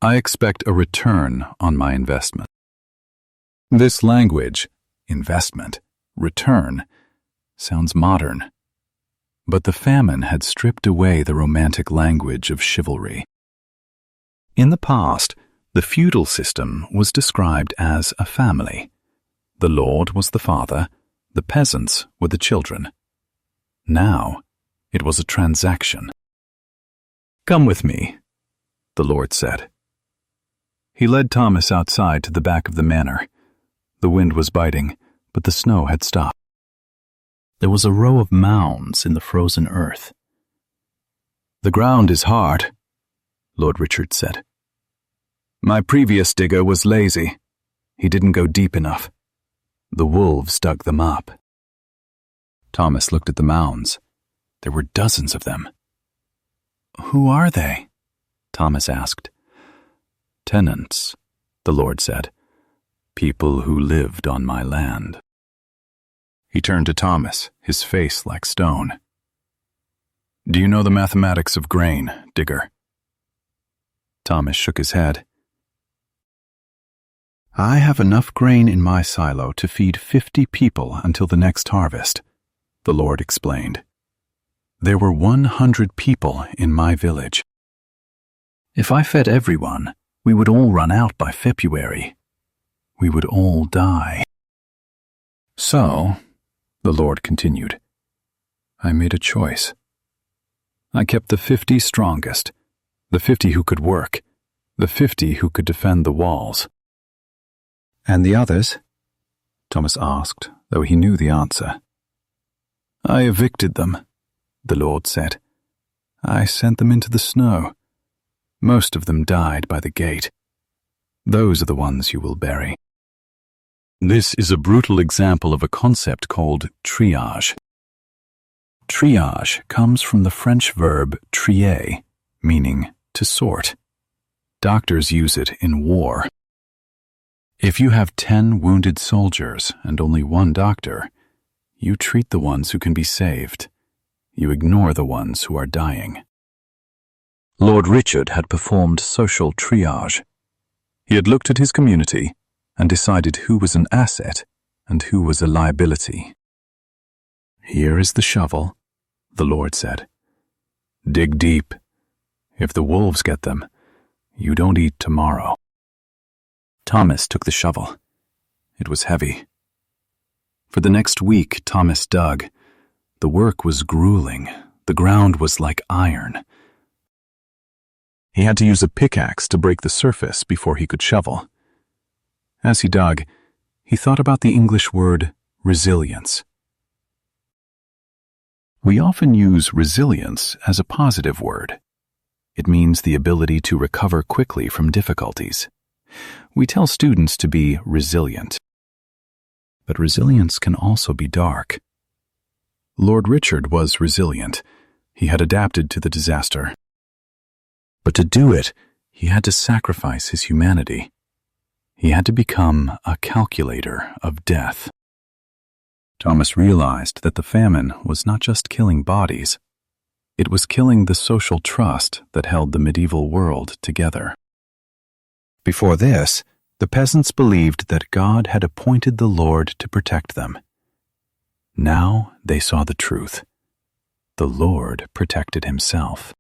I expect a return on my investment." This language, investment, return, sounds modern. But the famine had stripped away the romantic language of chivalry. In the past, the feudal system was described as a family. The lord was the father, The peasants were the children. Now, it was a transaction. "Come with me," the Lord said. He led Thomas outside to the back of the manor. The wind was biting, but the snow had stopped. There was a row of mounds in the frozen earth. "The ground is hard," Lord Richard said. "My previous digger was lazy. He didn't go deep enough. The wolves dug them up." Thomas looked at the mounds. There were dozens of them. "Who are they?" Thomas asked. "Tenants," the Lord said. "People who lived on my land." He turned to Thomas, his face like stone. "Do you know the mathematics of grain, digger?" Thomas shook his head. "I have enough grain in my silo to feed 50 people until the next harvest," the Lord explained. "There were 100 people in my village. If I fed everyone, we would all run out by February. We would all die." "So," the Lord continued, "I made a choice. I kept the 50 strongest, the 50 who could work, the 50 who could defend the walls." "And the others?" Thomas asked, though he knew the answer. "I evicted them," the Lord said. "I sent them into the snow. Most of them died by the gate. Those are the ones you will bury." This is a brutal example of a concept called triage. Triage comes from the French verb trier, meaning to sort. Doctors use it in war. If you have 10 wounded soldiers and only one doctor, you treat the ones who can be saved. You ignore the ones who are dying. Lord Richard had performed social triage. He had looked at his community and decided who was an asset and who was a liability. "Here is the shovel," the Lord said. "Dig deep. If the wolves get them, you don't eat tomorrow." Thomas took the shovel. It was heavy. For the next week, Thomas dug. The work was grueling. The ground was like iron. He had to use a pickaxe to break the surface before he could shovel. As he dug, he thought about the English word resilience. We often use resilience as a positive word. It means the ability to recover quickly from difficulties. We tell students to be resilient. But resilience can also be dark. Lord Richard was resilient. He had adapted to the disaster. But to do it, he had to sacrifice his humanity. He had to become a calculator of death. Thomas realized that the famine was not just killing bodies. It was killing the social trust that held the medieval world together. Before this, the peasants believed that God had appointed the Lord to protect them. Now they saw the truth. The Lord protected himself.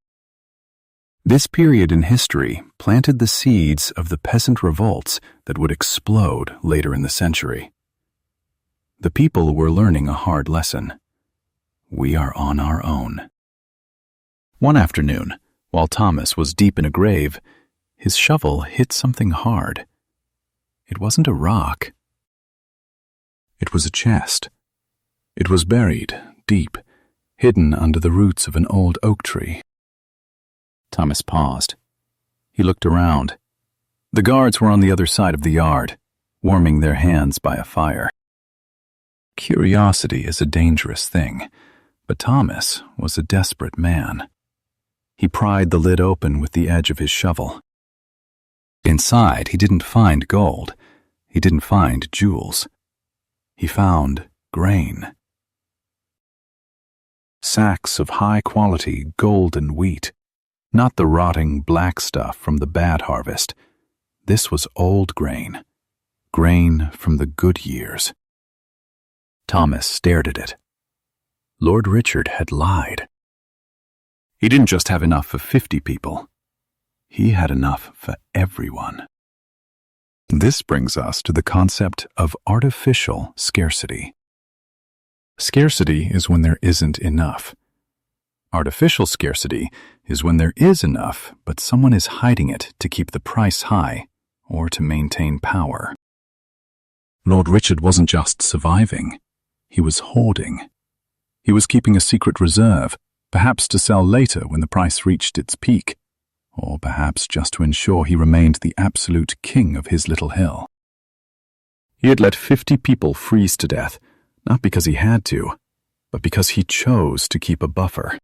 This period in history planted the seeds of the peasant revolts that would explode later in the century. The people were learning a hard lesson. We are on our own. One afternoon, while Thomas was deep in a grave, his shovel hit something hard. It wasn't a rock. It was a chest. It was buried deep, hidden under the roots of an old oak tree. Thomas paused. He looked around. The guards were on the other side of the yard, warming their hands by a fire. Curiosity is a dangerous thing, but Thomas was a desperate man. He pried the lid open with the edge of his shovel. Inside, he didn't find gold. He didn't find jewels. He found grain. Sacks of high-quality golden wheat. Not the rotting black stuff from the bad harvest. This was old grain. Grain from the good years. Thomas stared at it. Lord Richard had lied. He didn't just have enough for 50 people. He had enough for everyone. This brings us to the concept of artificial scarcity. Scarcity is when there isn't enough. Artificial scarcity is when there is enough, but someone is hiding it to keep the price high or to maintain power. Lord Richard wasn't just surviving, he was hoarding. He was keeping a secret reserve, perhaps to sell later when the price reached its peak, or perhaps just to ensure he remained the absolute king of his little hill. He had let 50 people freeze to death, not because he had to, but because he chose to keep a buffer.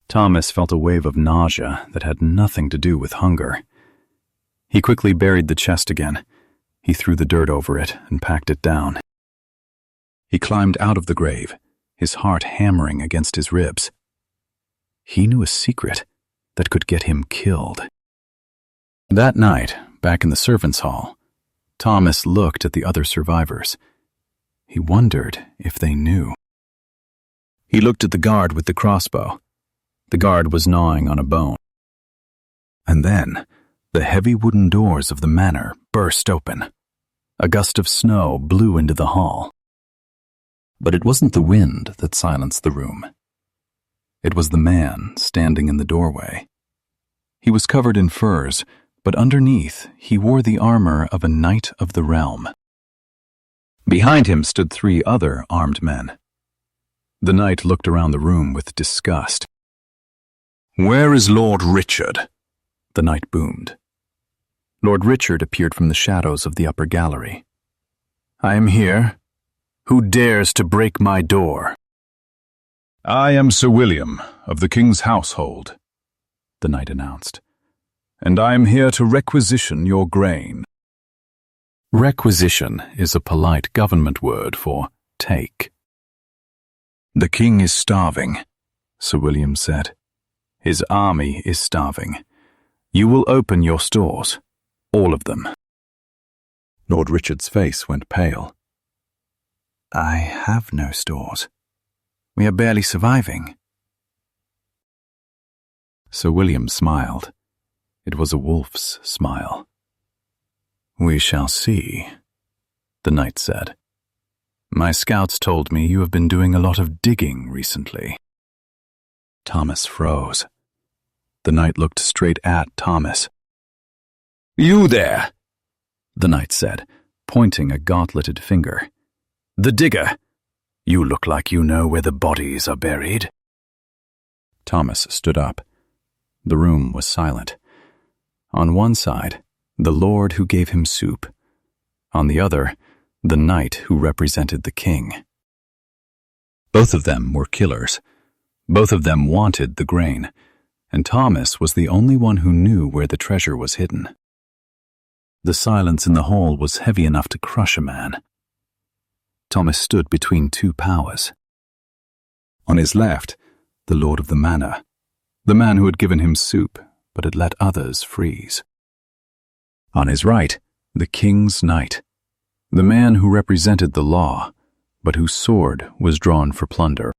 Thomas felt a wave of nausea that had nothing to do with hunger. He quickly buried the chest again. He threw the dirt over it and packed it down. He climbed out of the grave, his heart hammering against his ribs. He knew a secret that could get him killed. That night, back in the servants' hall, Thomas looked at the other survivors. He wondered if they knew. He looked at the guard with the crossbow. The guard was gnawing on a bone. And then, the heavy wooden doors of the manor burst open. A gust of snow blew into the hall. But it wasn't the wind that silenced the room. It was the man standing in the doorway. He was covered in furs, but underneath he wore the armor of a knight of the realm. Behind him stood 3 other armed men. The knight looked around the room with disgust. "Where is Lord Richard?" the knight boomed. Lord Richard appeared from the shadows of the upper gallery. "I am here. Who dares to break my door?" "I am Sir William, of the King's household," the knight announced, "and I am here to requisition your grain." Requisition is a polite government word for take. "The king is starving," Sir William said. "His army is starving. You will open your stores, all of them." Lord Richard's face went pale. "I have no stores. We are barely surviving." Sir William smiled. It was a wolf's smile. "We shall see," the knight said. "My scouts told me you have been doing a lot of digging recently." Thomas froze. The knight looked straight at Thomas. "You there," the knight said, pointing a gauntleted finger. "The digger. You look like you know where the bodies are buried." Thomas stood up. The room was silent. On one side, the lord who gave him soup. On the other, the knight who represented the king. Both of them were killers. Both of them wanted the grain, and Thomas was the only one who knew where the treasure was hidden. The silence in the hall was heavy enough to crush a man. Thomas stood between 2 powers. On his left, the lord of the manor, the man who had given him soup but had let others freeze. On his right, the king's knight, the man who represented the law, but whose sword was drawn for plunder.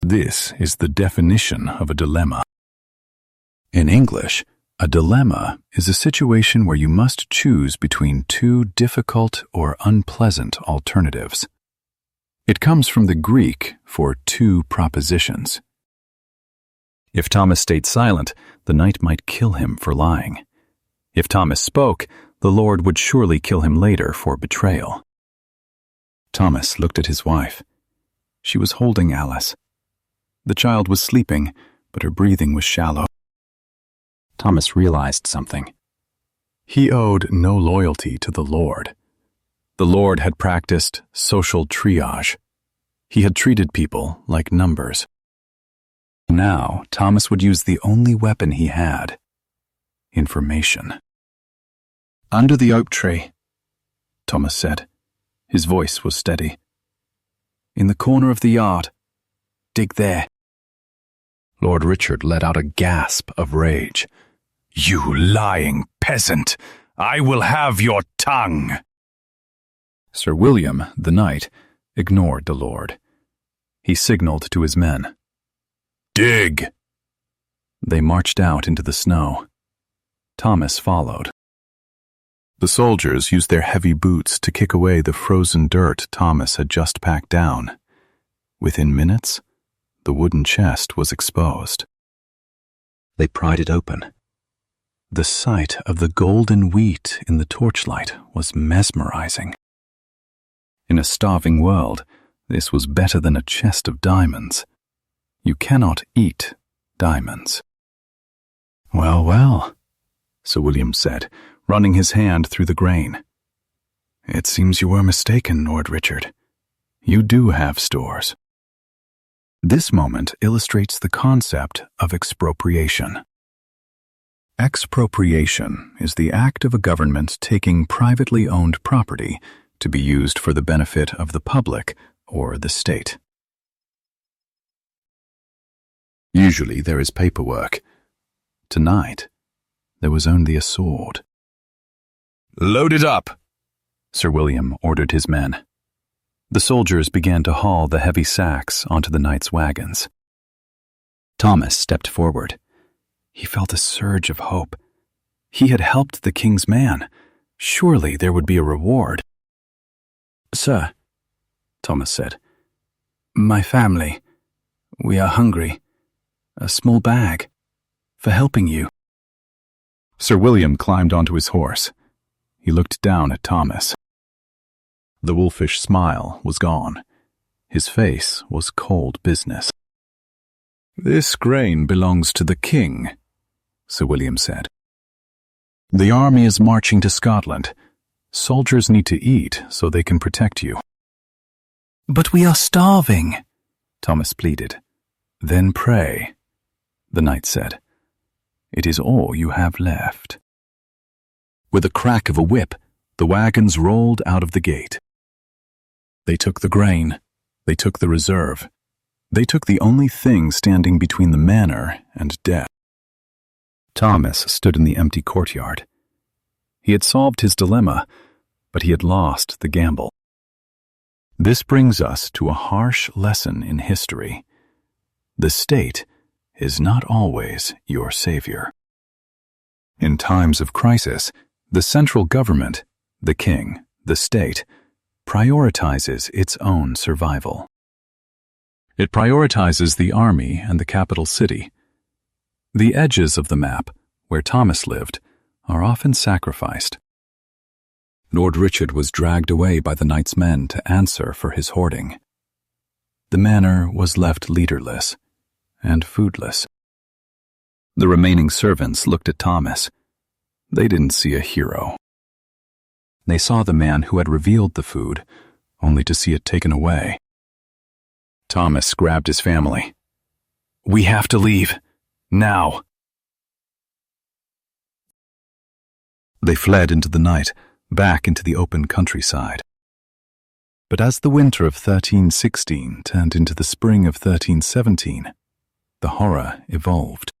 This is the definition of a dilemma. In English, a dilemma is a situation where you must choose between 2 difficult or unpleasant alternatives. It comes from the Greek for 2 propositions. If Thomas stayed silent, the knight might kill him for lying. If Thomas spoke, the Lord would surely kill him later for betrayal. Thomas looked at his wife. She was holding Alice. The child was sleeping, but her breathing was shallow. Thomas realized something. He owed no loyalty to the Lord. The Lord had practiced social triage. He had treated people like numbers. Now, Thomas would use the only weapon he had: information. "Under the oak tree," Thomas said. His voice was steady. "In the corner of the yard. Dig there." Lord Richard let out a gasp of rage. "You lying peasant! I will have your tongue!" Sir William, the knight, ignored the lord. He signaled to his men. "Dig!" They marched out into the snow. Thomas followed. The soldiers used their heavy boots to kick away the frozen dirt Thomas had just packed down. Within minutes, the wooden chest was exposed. They pried it open. The sight of the golden wheat in the torchlight was mesmerizing. In a starving world, this was better than a chest of diamonds. You cannot eat diamonds. "Well, well," Sir William said, running his hand through the grain. "It seems you were mistaken, Lord Richard. You do have stores." This moment illustrates the concept of expropriation. Expropriation is the act of a government taking privately owned property to be used for the benefit of the public or the state. Usually there is paperwork. Tonight, there was only a sword. "Load it up," Sir William ordered his men. The soldiers began to haul the heavy sacks onto the knights' wagons. Thomas stepped forward. He felt a surge of hope. He had helped the king's man. Surely there would be a reward. "Sir," Thomas said, "my family, we are hungry. A small bag for helping you." Sir William climbed onto his horse. He looked down at Thomas. The wolfish smile was gone. His face was cold business. "This grain belongs to the king," Sir William said. "The army is marching to Scotland. Soldiers need to eat so they can protect you." "But we are starving," Thomas pleaded. "Then pray," the knight said. "It is all you have left." With a crack of a whip, the wagons rolled out of the gate. They took the grain. They took the reserve. They took the only thing standing between the manor and death. Thomas stood in the empty courtyard. He had solved his dilemma, but he had lost the gamble. This brings us to a harsh lesson in history. The state is not always your savior. In times of crisis, the central government, the king, the state, prioritizes its own survival. It prioritizes the army and the capital city. The edges of the map, where Thomas lived, are often sacrificed. Lord Richard was dragged away by the knight's men to answer for his hoarding. The manor was left leaderless and foodless. The remaining servants looked at Thomas. They didn't see a hero. They saw the man who had revealed the food, only to see it taken away. Thomas grabbed his family. "We have to leave. Now." They fled into the night, back into the open countryside. But as the winter of 1316 turned into the spring of 1317, the horror evolved.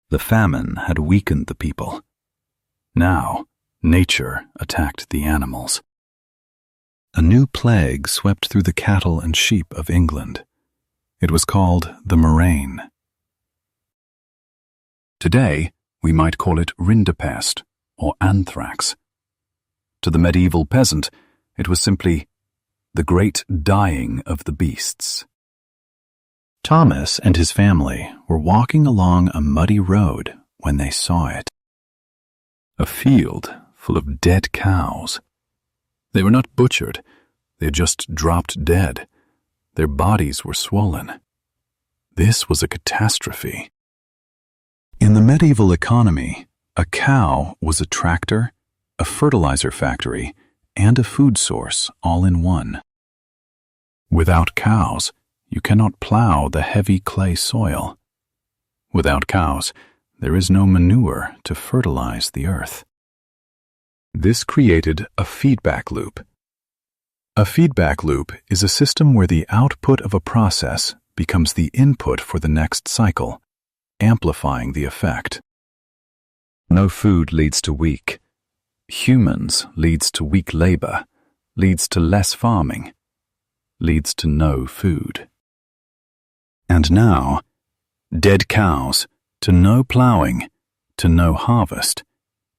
The famine had weakened the people. Now, nature attacked the animals. A new plague swept through the cattle and sheep of England. It was called the murrain. Today, we might call it rinderpest or anthrax. To the medieval peasant, it was simply the great dying of the beasts. Thomas and his family were walking along a muddy road when they saw it. A field full of dead cows. They were not butchered, they had just dropped dead. Their bodies were swollen. This was a catastrophe. In the medieval economy, a cow was a tractor, a fertilizer factory, and a food source all in one. Without cows, you cannot plow the heavy clay soil. Without cows, there is no manure to fertilize the earth. This created a feedback loop. A feedback loop is a system where the output of a process becomes the input for the next cycle, amplifying the effect. No food leads to weak. Humans leads to weak labor, leads to less farming, leads to no food. And now, dead cows, to no plowing, to no harvest,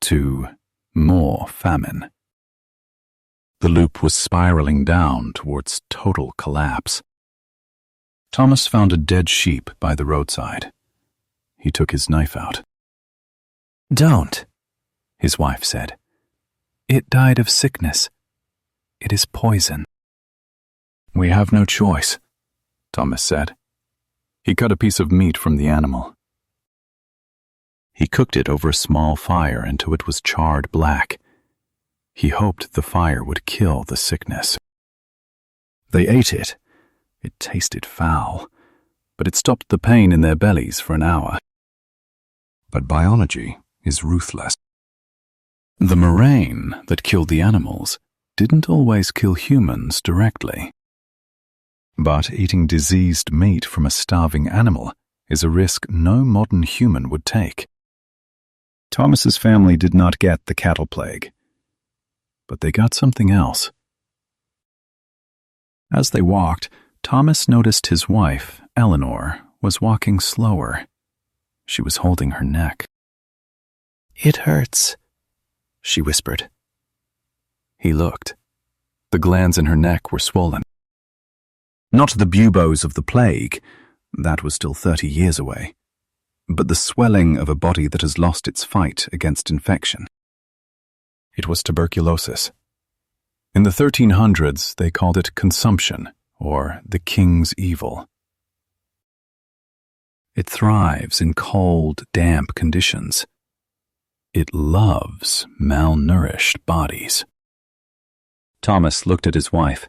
to more famine. The loop was spiraling down towards total collapse. Thomas found a dead sheep by the roadside. He took his knife out. "Don't," his wife said. "It died of sickness. It is poison." "We have no choice," Thomas said. He cut a piece of meat from the animal. He cooked it over a small fire until it was charred black. He hoped the fire would kill the sickness. They ate it. It tasted foul, but it stopped the pain in their bellies for an hour. But biology is ruthless. The murrain that killed the animals didn't always kill humans directly. But eating diseased meat from a starving animal is a risk no modern human would take. Thomas's family did not get the cattle plague, but they got something else. As they walked, Thomas noticed his wife, Eleanor, was walking slower. She was holding her neck. "It hurts," she whispered. He looked. The glands in her neck were swollen. Not the buboes of the plague, that was still 30 years away, but the swelling of a body that has lost its fight against infection. It was tuberculosis. In the 1300s, they called it consumption, or the king's evil. It thrives in cold, damp conditions. It loves malnourished bodies. Thomas looked at his wife.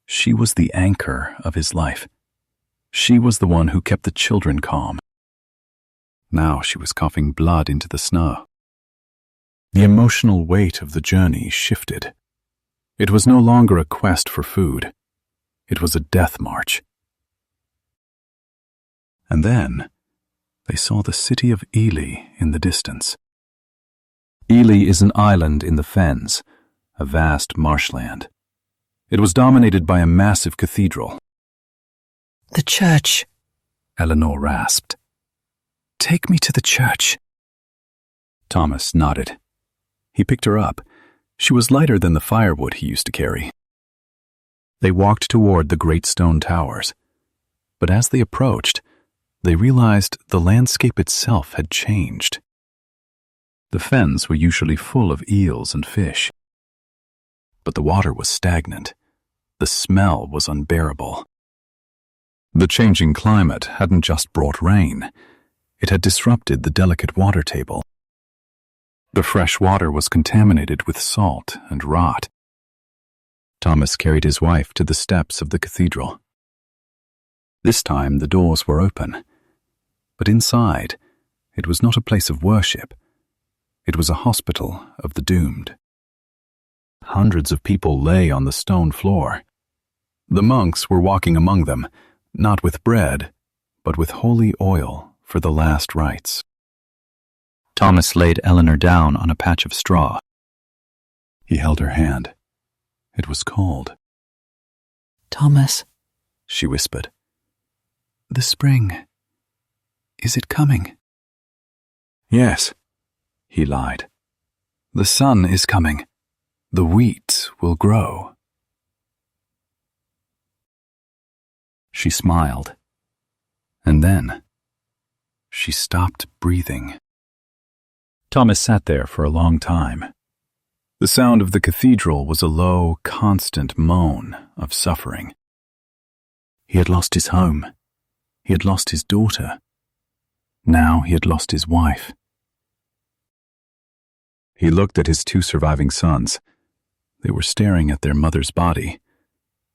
She was the anchor of his life. She was the one who kept the children calm. Now she was coughing blood into the snow. The emotional weight of the journey shifted. It was no longer a quest for food. It was a death march. And then they saw the city of Ely in the distance. Ely is an island in the fens, a vast marshland. It was dominated by a massive cathedral. "The church," Eleanor rasped. "Take me to the church." Thomas nodded. He picked her up. She was lighter than the firewood he used to carry. They walked toward the great stone towers, but as they approached, they realized the landscape itself had changed. The fens were usually full of eels and fish, but the water was stagnant. The smell was unbearable. The changing climate hadn't just brought rain. It had disrupted the delicate water table. The fresh water was contaminated with salt and rot. Thomas carried his wife to the steps of the cathedral. This time the doors were open, but inside it was not a place of worship. It was a hospital of the doomed. Hundreds of people lay on the stone floor. The monks were walking among them, not with bread, but with holy oil for the last rites. Thomas laid Eleanor down on a patch of straw. He held her hand. It was cold. "Thomas," she whispered. "The spring. Is it coming?" "Yes," he lied. "The sun is coming. The wheat will grow." She smiled. And then she stopped breathing. Thomas sat there for a long time. The sound of the cathedral was a low, constant moan of suffering. He had lost his home. He had lost his daughter. Now he had lost his wife. He looked at his two surviving sons. They were staring at their mother's body.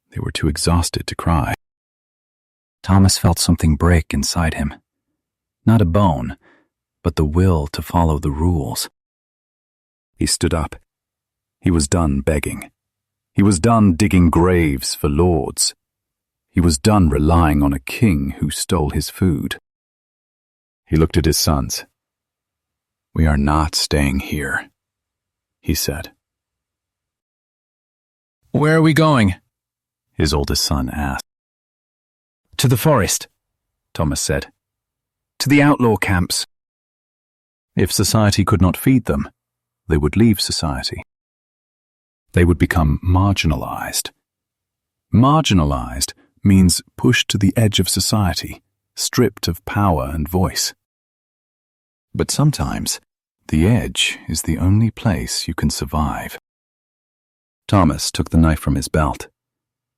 They were too exhausted to cry. Thomas felt something break inside him. Not a bone, but the will to follow the rules. He stood up. He was done begging. He was done digging graves for lords. He was done relying on a king who stole his food. He looked at his sons. "We are not staying here," he said. "Where are we going?" his oldest son asked. "To the forest," Thomas said. "To the outlaw camps." If society could not feed them, they would leave society. They would become marginalized. Marginalized means pushed to the edge of society, stripped of power and voice. But sometimes, the edge is the only place you can survive. Thomas took the knife from his belt.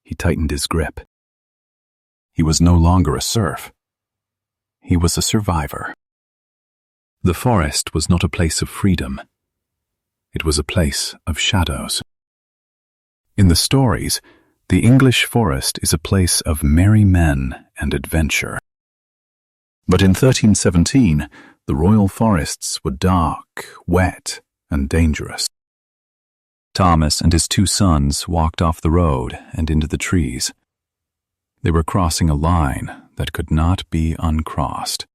He tightened his grip. He was no longer a serf. He was a survivor. The forest was not a place of freedom. It was a place of shadows. In the stories, the English forest is a place of merry men and adventure. But in 1317, the royal forests were dark, wet, and dangerous. Thomas and his two sons walked off the road and into the trees. They were crossing a line that could not be uncrossed.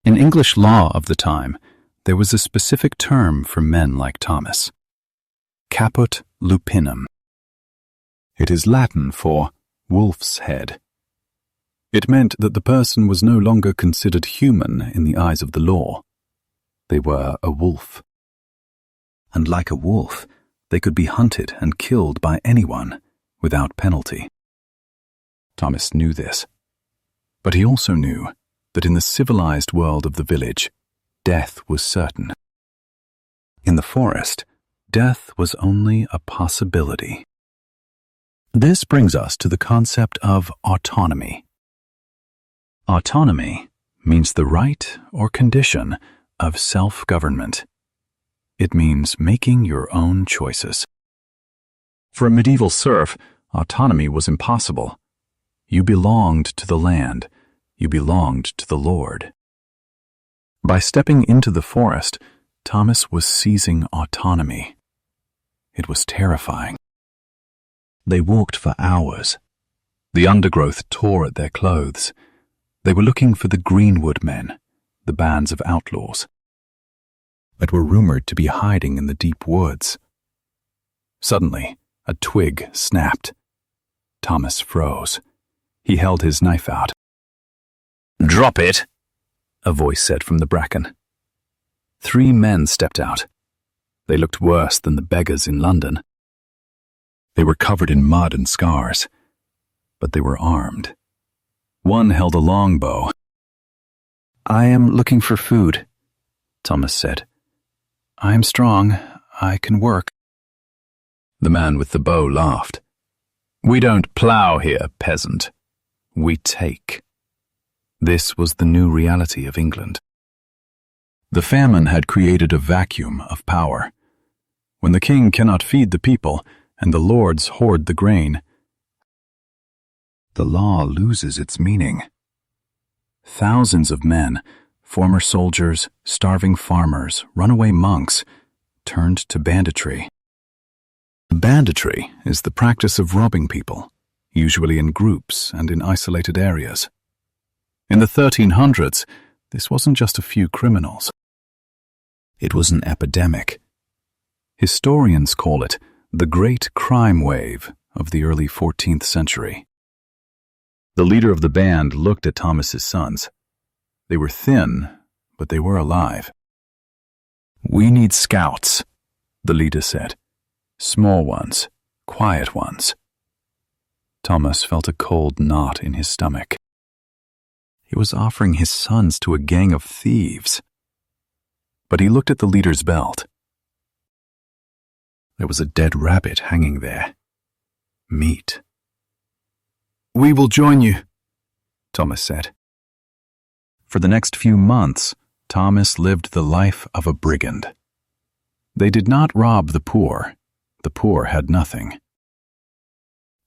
In English law of the time, there was a specific term for men like Thomas: caput lupinum. It is Latin for wolf's head. It meant that the person was no longer considered human in the eyes of the law. They were a wolf. And like a wolf, they could be hunted and killed by anyone without penalty. Thomas knew this. But he also knew that in the civilized world of the village, death was certain. In the forest, death was only a possibility. This brings us to the concept of autonomy. Autonomy means the right or condition of self-government. It means making your own choices. For a medieval serf, autonomy was impossible. You belonged to the land. You belonged to the Lord. By stepping into the forest, Thomas was seizing autonomy. It was terrifying. They walked for hours. The undergrowth tore at their clothes. They were looking for the Greenwood men, the bands of outlaws, that were rumored to be hiding in the deep woods. Suddenly, a twig snapped. Thomas froze. He held his knife out. "Drop it," a voice said from the bracken. 3 men stepped out. They looked worse than the beggars in London. They were covered in mud and scars, but they were armed. One held a longbow. "I am looking for food," Thomas said. "I am strong. I can work." The man with the bow laughed. "We don't plow here, peasant. We take." This was the new reality of England. The famine had created a vacuum of power. When the king cannot feed the people and the lords hoard the grain, the law loses its meaning. Thousands of men, former soldiers, starving farmers, runaway monks, turned to banditry. Banditry is the practice of robbing people, usually in groups and in isolated areas. In the 1300s, this wasn't just a few criminals. It was an epidemic. Historians call it the Great Crime Wave of the early 14th century. The leader of the band looked at Thomas's sons. They were thin, but they were alive. "We need scouts," the leader said. "Small ones, quiet ones." Thomas felt a cold knot in his stomach. He was offering his sons to a gang of thieves. But he looked at the leader's belt. There was a dead rabbit hanging there. Meat. "We will join you," Thomas said. For the next few months, Thomas lived the life of a brigand. They did not rob the poor. The poor had nothing.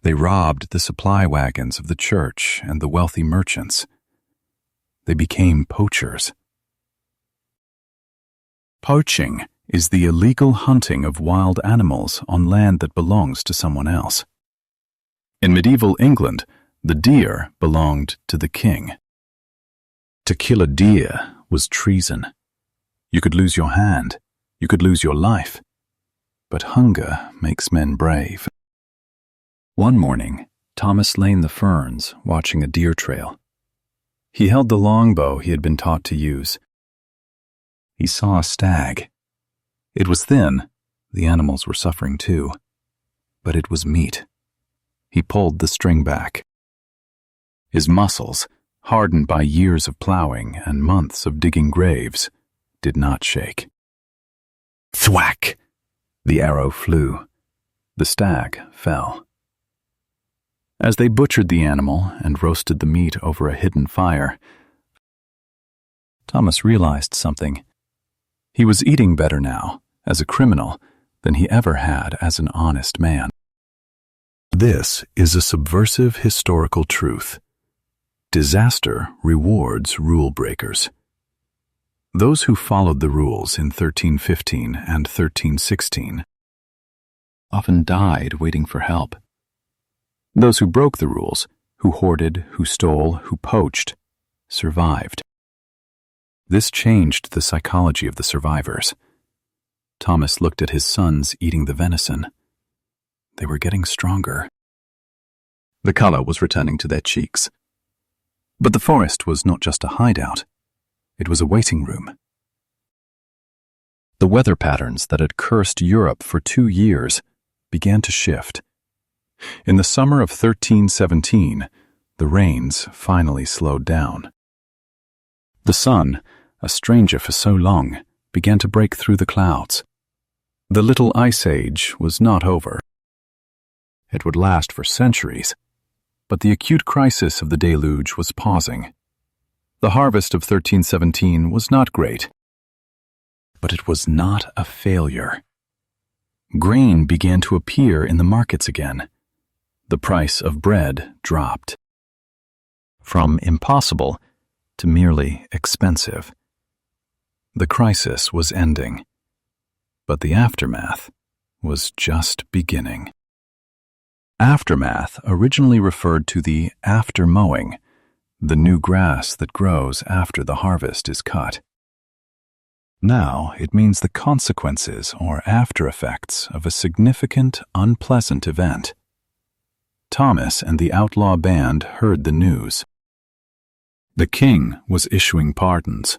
They robbed the supply wagons of the church and the wealthy merchants. They became poachers. Poaching is the illegal hunting of wild animals on land that belongs to someone else. In medieval England, the deer belonged to the king. To kill a deer was treason. You could lose your hand, you could lose your life. But hunger makes men brave. One morning, Thomas lay in the ferns watching a deer trail. He held the longbow he had been taught to use. He saw a stag. It was thin. The animals were suffering too. But it was meat. He pulled the string back. His muscles, hardened by years of plowing and months of digging graves, did not shake. Thwack! The arrow flew. The stag fell. As they butchered the animal and roasted the meat over a hidden fire, Thomas realized something. He was eating better now, as a criminal, than he ever had as an honest man. This is a subversive historical truth. Disaster rewards rule breakers. Those who followed the rules in 1315 and 1316 often died waiting for help. Those who broke the rules, who hoarded, who stole, who poached, survived. This changed the psychology of the survivors. Thomas looked at his sons eating the venison. They were getting stronger. The color was returning to their cheeks. But the forest was not just a hideout. It was a waiting room. The weather patterns that had cursed Europe for 2 years began to shift. In the summer of 1317, the rains finally slowed down. The sun, a stranger for so long, began to break through the clouds. The Little Ice Age was not over. It would last for centuries, but the acute crisis of the deluge was pausing. The harvest of 1317 was not great, but it was not a failure. Grain began to appear in the markets again. The price of bread dropped from impossible to merely expensive. The crisis was ending, but the aftermath was just beginning. Aftermath originally referred to the after mowing, the new grass that grows after the harvest is cut. Now it means the consequences or after effects of a significant, unpleasant event. Thomas and the outlaw band heard the news. The king was issuing pardons.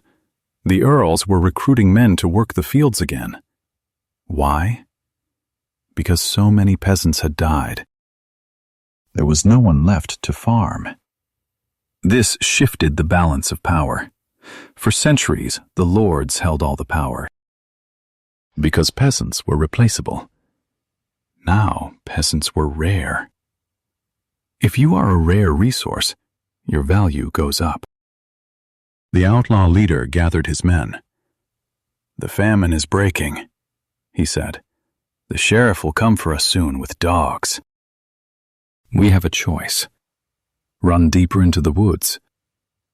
The earls were recruiting men to work the fields again. Why? Because so many peasants had died. There was no one left to farm. This shifted the balance of power. For centuries, the lords held all the power, because peasants were replaceable. Now, peasants were rare. If you are a rare resource, your value goes up. The outlaw leader gathered his men. "The famine is breaking," he said. "The sheriff will come for us soon with dogs. We have a choice. Run deeper into the woods,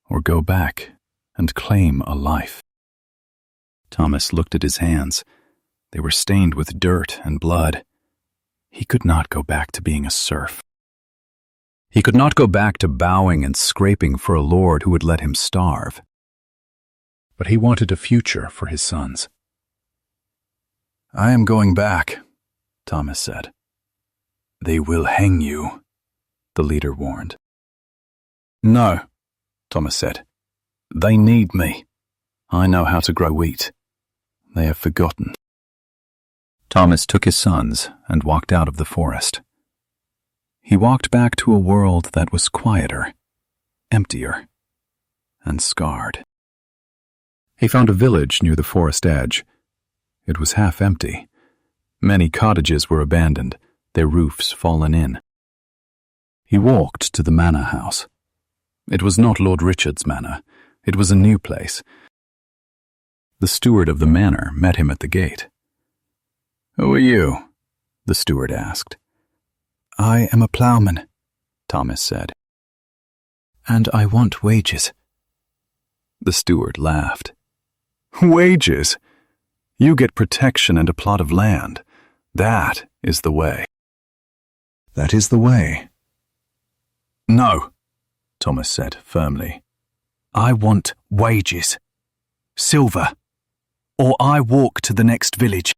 or go back and claim a life." Thomas looked at his hands. They were stained with dirt and blood. He could not go back to being a serf. He could not go back to bowing and scraping for a lord who would let him starve. But he wanted a future for his sons. "I am going back," Thomas said. "They will hang you," the leader warned. "No," Thomas said. "They need me. I know how to grow wheat. They have forgotten." Thomas took his sons and walked out of the forest. He walked back to a world that was quieter, emptier, and scarred. He found a village near the forest edge. It was half empty. Many cottages were abandoned, their roofs fallen in. He walked to the manor house. It was not Lord Richard's manor. It was a new place. The steward of the manor met him at the gate. "Who are you?" the steward asked. "I am a ploughman," Thomas said. "And I want wages." The steward laughed. "Wages? You get protection and a plot of land. That is the way." "That is the way." "No," Thomas said firmly. "I want wages. Silver. Or I walk to the next village."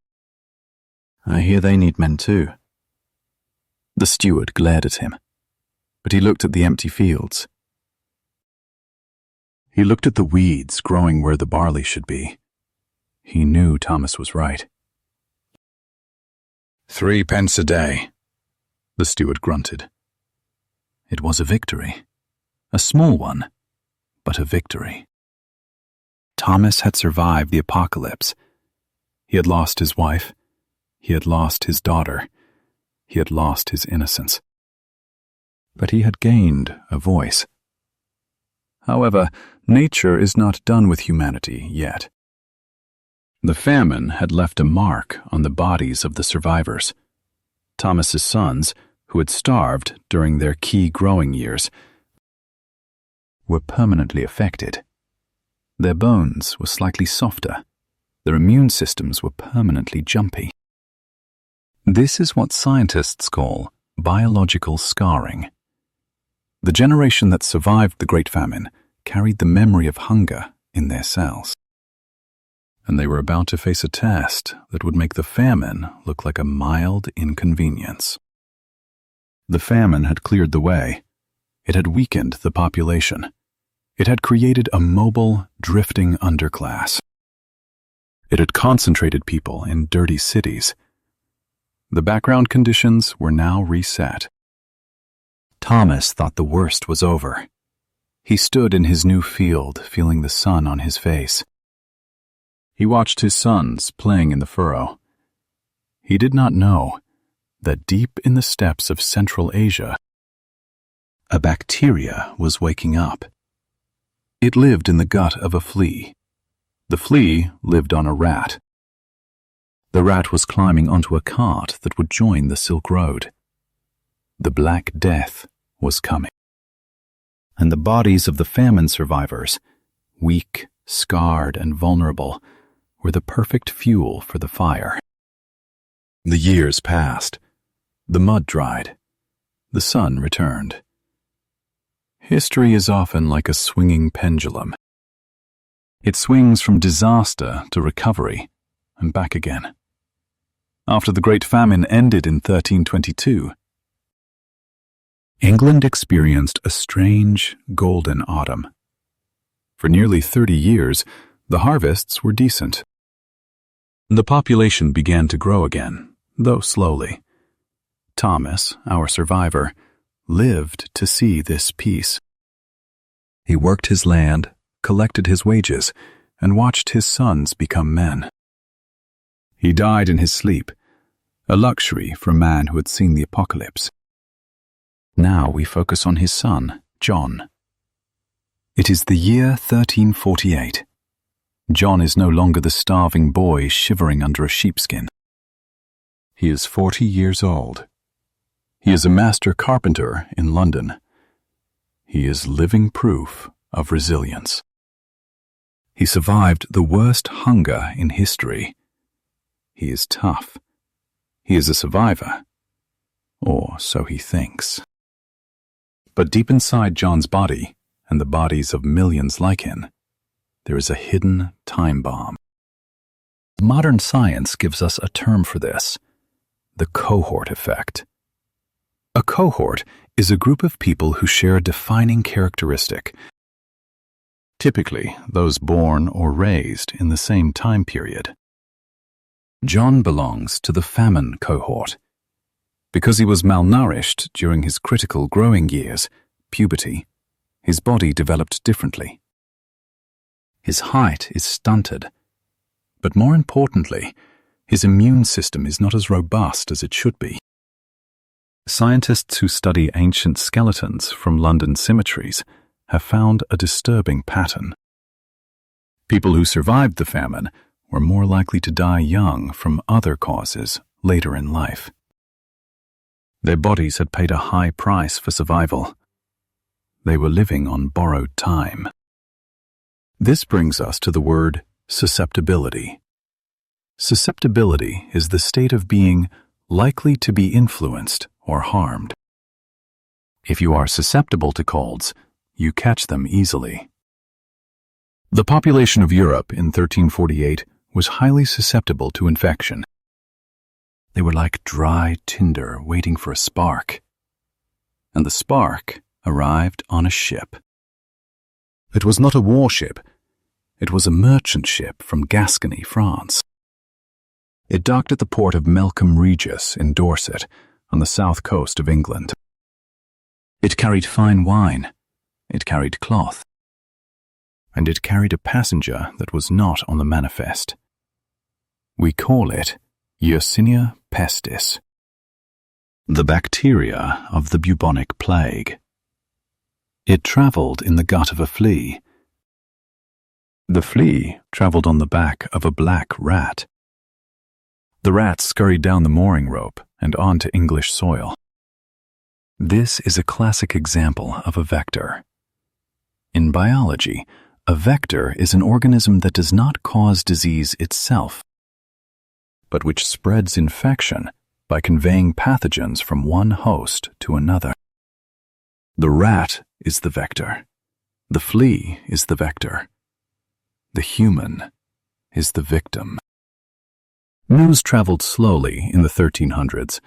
"I hear they need men too." The steward glared at him, but he looked at the empty fields. He looked at the weeds growing where the barley should be. He knew Thomas was right. 3 pence a day, the steward grunted. It was a victory. A small one, but a victory. Thomas had survived the apocalypse. He had lost his wife. He had lost his daughter. He had lost his innocence. But he had gained a voice. However, nature is not done with humanity yet. The famine had left a mark on the bodies of the survivors. Thomas's sons, who had starved during their key growing years, were permanently affected. Their bones were slightly softer. Their immune systems were permanently jumpy. This is what scientists call biological scarring. The generation that survived the Great Famine carried the memory of hunger in their cells. And they were about to face a test that would make the famine look like a mild inconvenience. The famine had cleared the way. It had weakened the population. It had created a mobile, drifting underclass. It had concentrated people in dirty cities. The background conditions were now reset. Thomas thought the worst was over. He stood in his new field, feeling the sun on his face. He watched his sons playing in the furrow. He did not know that deep in the steppes of Central Asia, a bacteria was waking up. It lived in the gut of a flea. The flea lived on a rat. The rat was climbing onto a cart that would join the Silk Road. The Black Death was coming. And the bodies of the famine survivors, weak, scarred, and vulnerable, were the perfect fuel for the fire. The years passed. The mud dried. The sun returned. History is often like a swinging pendulum. It swings from disaster to recovery and back again. After the Great Famine ended in 1322, England experienced a strange golden autumn. For nearly 30 years, the harvests were decent. The population began to grow again, though slowly. Thomas, our survivor, lived to see this peace. He worked his land, collected his wages, and watched his sons become men. He died in his sleep, a luxury for a man who had seen the apocalypse. Now we focus on his son, John. It is the year 1348. John is no longer the starving boy shivering under a sheepskin. He is 40 years old. He is a master carpenter in London. He is living proof of resilience. He survived the worst hunger in history. He is tough. He is a survivor. Or so he thinks. But deep inside John's body, and the bodies of millions like him, there is a hidden time bomb. Modern science gives us a term for this: the cohort effect. A cohort is a group of people who share a defining characteristic, typically those born or raised in the same time period. John belongs to the famine cohort. Because he was malnourished during his critical growing years, puberty, his body developed differently. His height is stunted, but more importantly, his immune system is not as robust as it should be. Scientists who study ancient skeletons from London cemeteries have found a disturbing pattern. People who survived the famine were more likely to die young from other causes later in life. Their bodies had paid a high price for survival. They were living on borrowed time. This brings us to the word susceptibility. Susceptibility is the state of being likely to be influenced or harmed. If you are susceptible to colds, you catch them easily. The population of Europe in 1348 was highly susceptible to infection. They were like dry tinder waiting for a spark. And the spark arrived on a ship. It was not a warship. It was a merchant ship from Gascony, France. It docked at the port of Melcombe Regis in Dorset, on the south coast of England. It carried fine wine, it carried cloth, and it carried a passenger that was not on the manifest. We call it Yersinia pestis, the bacteria of the bubonic plague. It travelled in the gut of a flea. The flea travelled on the back of a black rat. The rat scurried down the mooring rope and onto English soil. This is a classic example of a vector. In biology, a vector is an organism that does not cause disease itself, but which spreads infection by conveying pathogens from one host to another. The rat is the vector. The flea is the vector. The human is the victim. News traveled slowly in the 1300s,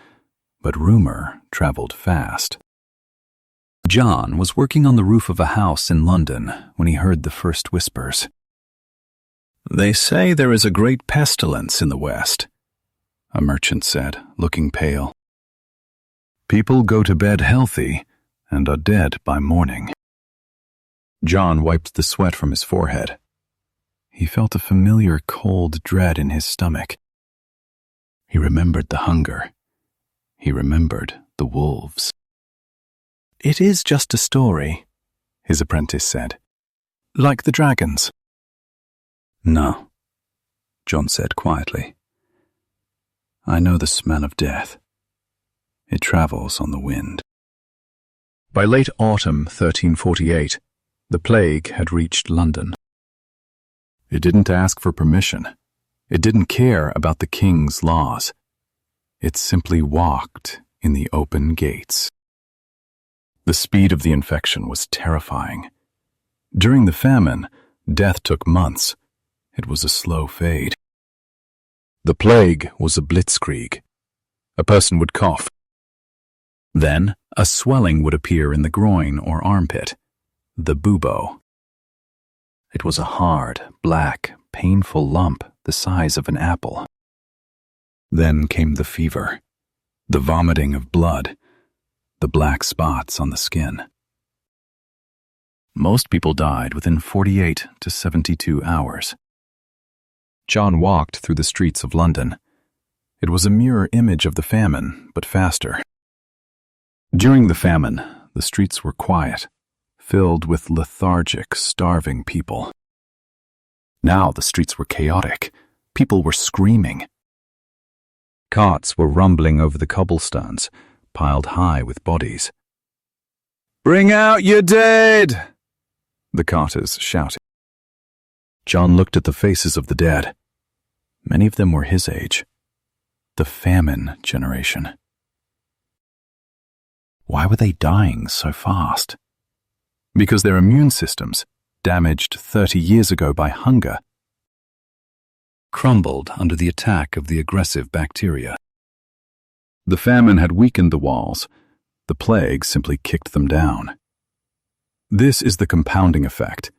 but rumor traveled fast. John was working on the roof of a house in London when he heard the first whispers. "They say there is a great pestilence in the West," a merchant said, looking pale. "People go to bed healthy and are dead by morning." John wiped the sweat from his forehead. He felt a familiar cold dread in his stomach. He remembered the hunger. He remembered the wolves. "It is just a story," his apprentice said. "Like the dragons." "No," John said quietly. "I know the smell of death. It travels on the wind." By late autumn 1348, the plague had reached London. It didn't ask for permission. It didn't care about the king's laws. It simply walked in the open gates. The speed of the infection was terrifying. During the famine, death took months. It was a slow fade. The plague was a blitzkrieg. A person would cough. Then, a swelling would appear in the groin or armpit, the bubo. It was a hard, black, painful lump the size of an apple. Then came the fever, the vomiting of blood, the black spots on the skin. Most people died within 48 to 72 hours. John walked through the streets of London. It was a mirror image of the famine, but faster. During the famine, the streets were quiet, filled with lethargic, starving people. Now the streets were chaotic. People were screaming. Carts were rumbling over the cobblestones, piled high with bodies. "Bring out your dead!" the carters shouted. John looked at the faces of the dead. Many of them were his age, the famine generation. Why were they dying so fast? Because their immune systems, damaged 30 years ago by hunger, crumbled under the attack of the aggressive bacteria. The famine had weakened the walls. The plague simply kicked them down. This is the compounding effect.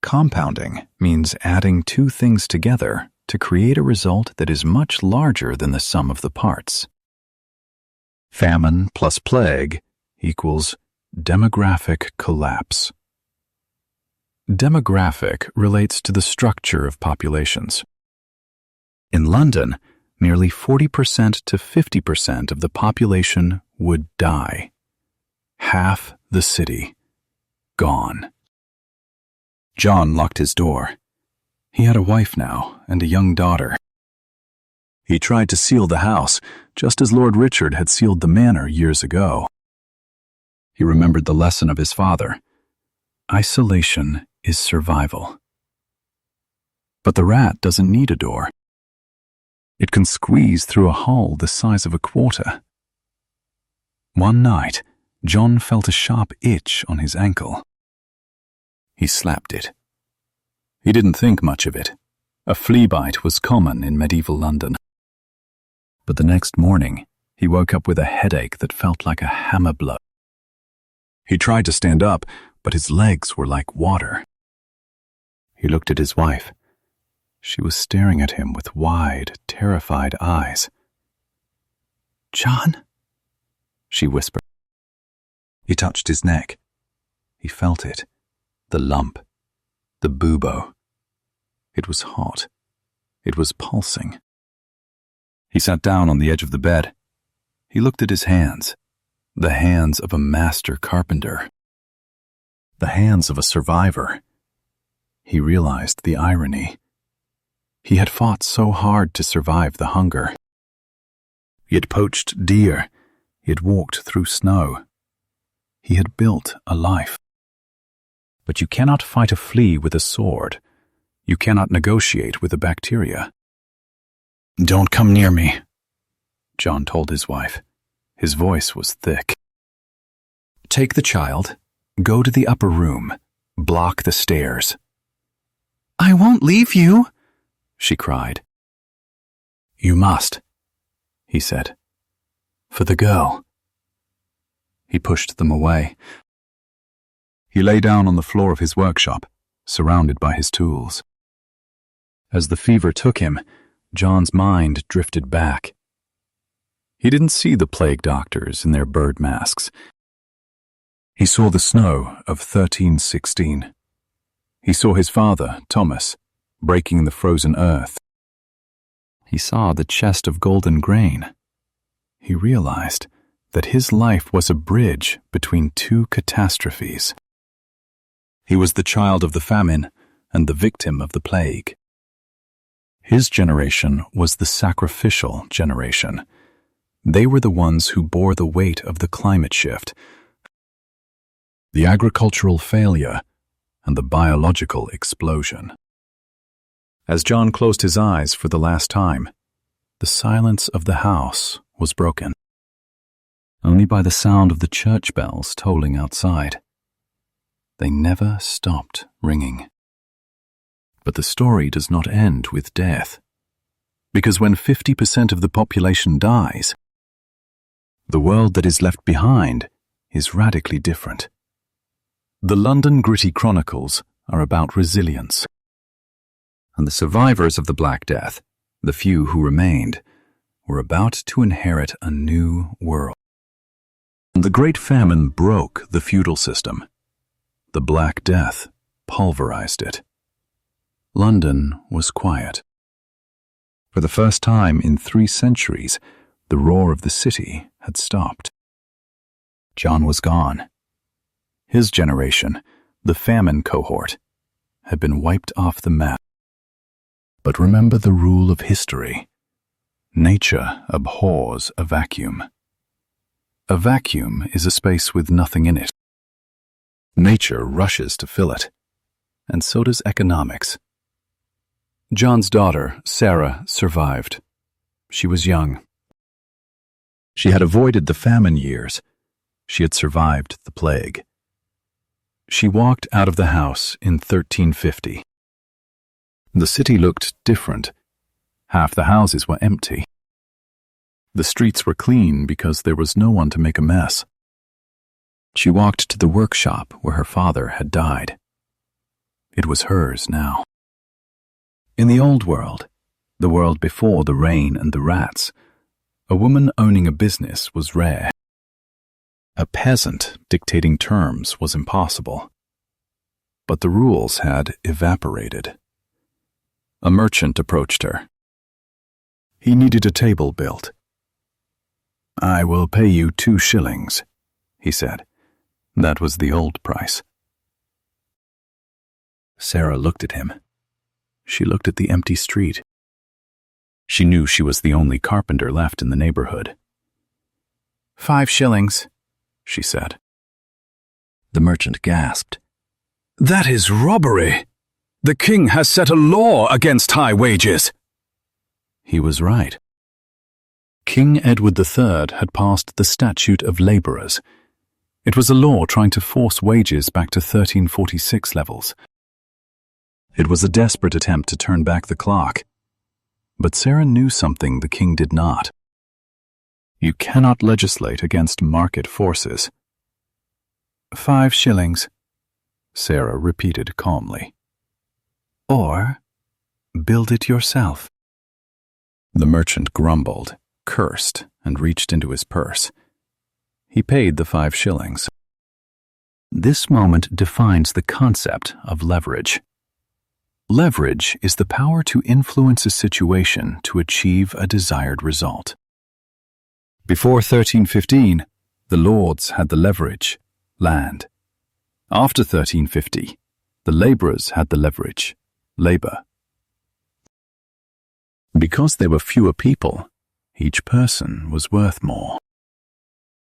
Compounding means adding two things together to create a result that is much larger than the sum of the parts. Famine plus plague equals demographic collapse. Demographic relates to the structure of populations. In London, nearly 40% to 50% of the population would die. Half the city gone. John locked his door. He had a wife now and a young daughter. He tried to seal the house, just as Lord Richard had sealed the manor years ago. He remembered the lesson of his father. Isolation is survival. But the rat doesn't need a door. It can squeeze through a hole the size of a quarter. One night, John felt a sharp itch on his ankle. He slapped it. He didn't think much of it. A flea bite was common in medieval London. But the next morning, he woke up with a headache that felt like a hammer blow. He tried to stand up, but his legs were like water. He looked at his wife. She was staring at him with wide, terrified eyes. "John?" she whispered. He touched his neck. He felt it, the lump, the bubo. It was hot. It was pulsing. He sat down on the edge of the bed. He looked at his hands, the hands of a master carpenter, the hands of a survivor. He realized the irony. He had fought so hard to survive the hunger. He had poached deer. He had walked through snow. He had built a life. But you cannot fight a flea with a sword. You cannot negotiate with a bacteria. "Don't come near me," John told his wife. His voice was thick. "Take the child, go to the upper room, block the stairs." "I won't leave you," she cried. "You must," he said. "For the girl." He pushed them away. He lay down on the floor of his workshop, surrounded by his tools. As the fever took him, John's mind drifted back. He didn't see the plague doctors in their bird masks. He saw the snow of 1316. He saw his father, Thomas, breaking the frozen earth. He saw the chest of golden grain. He realized that his life was a bridge between two catastrophes. He was the child of the famine and the victim of the plague. His generation was the sacrificial generation. They were the ones who bore the weight of the climate shift, the agricultural failure, and the biological explosion. As John closed his eyes for the last time, the silence of the house was broken, only by the sound of the church bells tolling outside. They never stopped ringing. But the story does not end with death, because when 50% of the population dies, the world that is left behind is radically different. The London Gritty Chronicles are about resilience. And the survivors of the Black Death, the few who remained, were about to inherit a new world. The Great Famine broke the feudal system. The Black Death pulverized it. London was quiet. For the first time in 3 centuries, the roar of the city had stopped. John was gone. His generation, the famine cohort, had been wiped off the map. But remember the rule of history. Nature abhors a vacuum. A vacuum is a space with nothing in it. Nature rushes to fill it, and so does economics. John's daughter, Sarah, survived. She was young. She had avoided the famine years. She had survived the plague. She walked out of the house in 1350. The city looked different. Half the houses were empty. The streets were clean because there was no one to make a mess. She walked to the workshop where her father had died. It was hers now. In the old world, the world before the rain and the rats, a woman owning a business was rare. A peasant dictating terms was impossible. But the rules had evaporated. A merchant approached her. He needed a table built. "I will pay you 2 shillings, he said. That was the old price. Sarah looked at him. She looked at the empty street. She knew she was the only carpenter left in the neighborhood. 5 shillings, she said. The merchant gasped. "That is robbery! The king has set a law against high wages." He was right. King Edward III had passed the Statute of Labourers. It was a law trying to force wages back to 1346 levels. It was a desperate attempt to turn back the clock. But Sarah knew something the king did not. You cannot legislate against market forces. 5 shillings, Sarah repeated calmly. Or Build it yourself." The merchant grumbled, cursed, and reached into his purse. He paid the 5 shillings. This moment defines the concept of leverage. Leverage is the power to influence a situation to achieve a desired result. Before 1315, the lords had the leverage, land. After 1350, the laborers had the leverage, labor. Because there were fewer people, each person was worth more.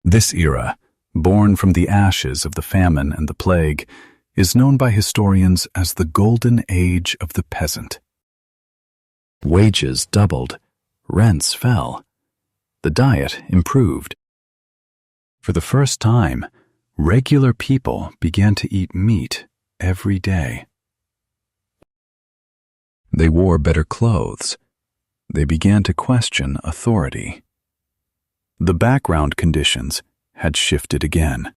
This era, born from the ashes of the famine and the plague, is known by historians as the golden age of the peasant. Wages doubled, rents fell, the diet improved. For the first time, regular people began to eat meat every day. They wore better clothes. They began to question authority. The background conditions had shifted again.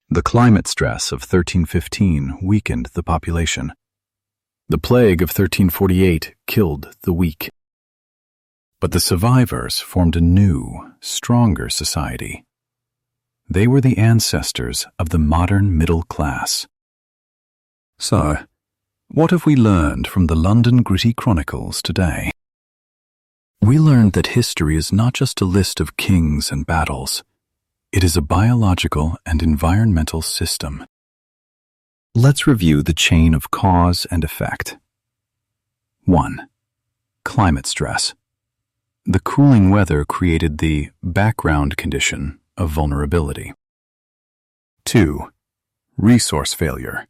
The climate stress of 1315 weakened the population. The plague of 1348 killed the weak. But the survivors formed a new, stronger society. They were the ancestors of the modern middle class. So, what have we learned from the London Gritty Chronicles today? We learned that history is not just a list of kings and battles. It is a biological and environmental system. Let's review the chain of cause and effect. 1. Climate stress. The cooling weather created the background condition of vulnerability. 2. Resource failure.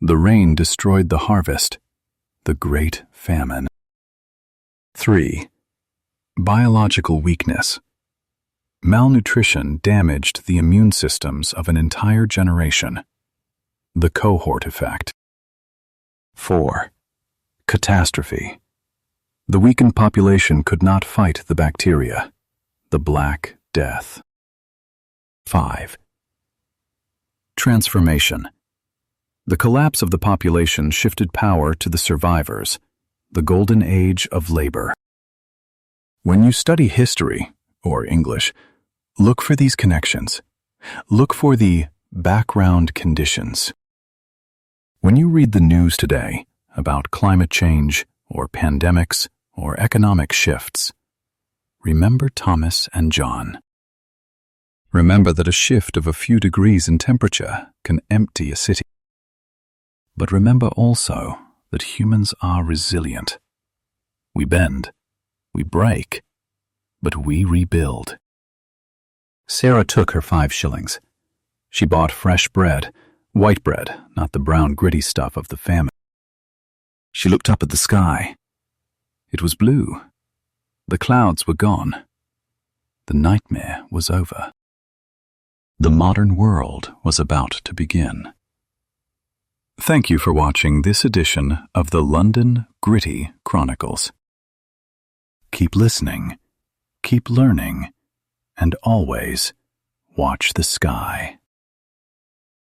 The rain destroyed the harvest, the Great Famine. 3. Biological weakness. Malnutrition damaged the immune systems of an entire generation, the cohort effect. 4. Catastrophe. The weakened population could not fight the bacteria, the Black Death. 5. Transformation. The collapse of the population shifted power to the survivors, the golden age of labor. When you study history, or English, look for these connections. Look for the background conditions. When you read the news today about climate change, or pandemics, or economic shifts, remember Thomas and John. Remember that a shift of a few degrees in temperature can empty a city. But remember also that humans are resilient. We bend, we break, but we rebuild. Sarah took her 5 shillings. She bought fresh bread, white bread, not the brown gritty stuff of the famine. She looked up at the sky. It was blue. The clouds were gone. The nightmare was over. The modern world was about to begin. Thank you for watching this edition of the London Gritty Chronicles. Keep listening, keep learning, and always watch the sky.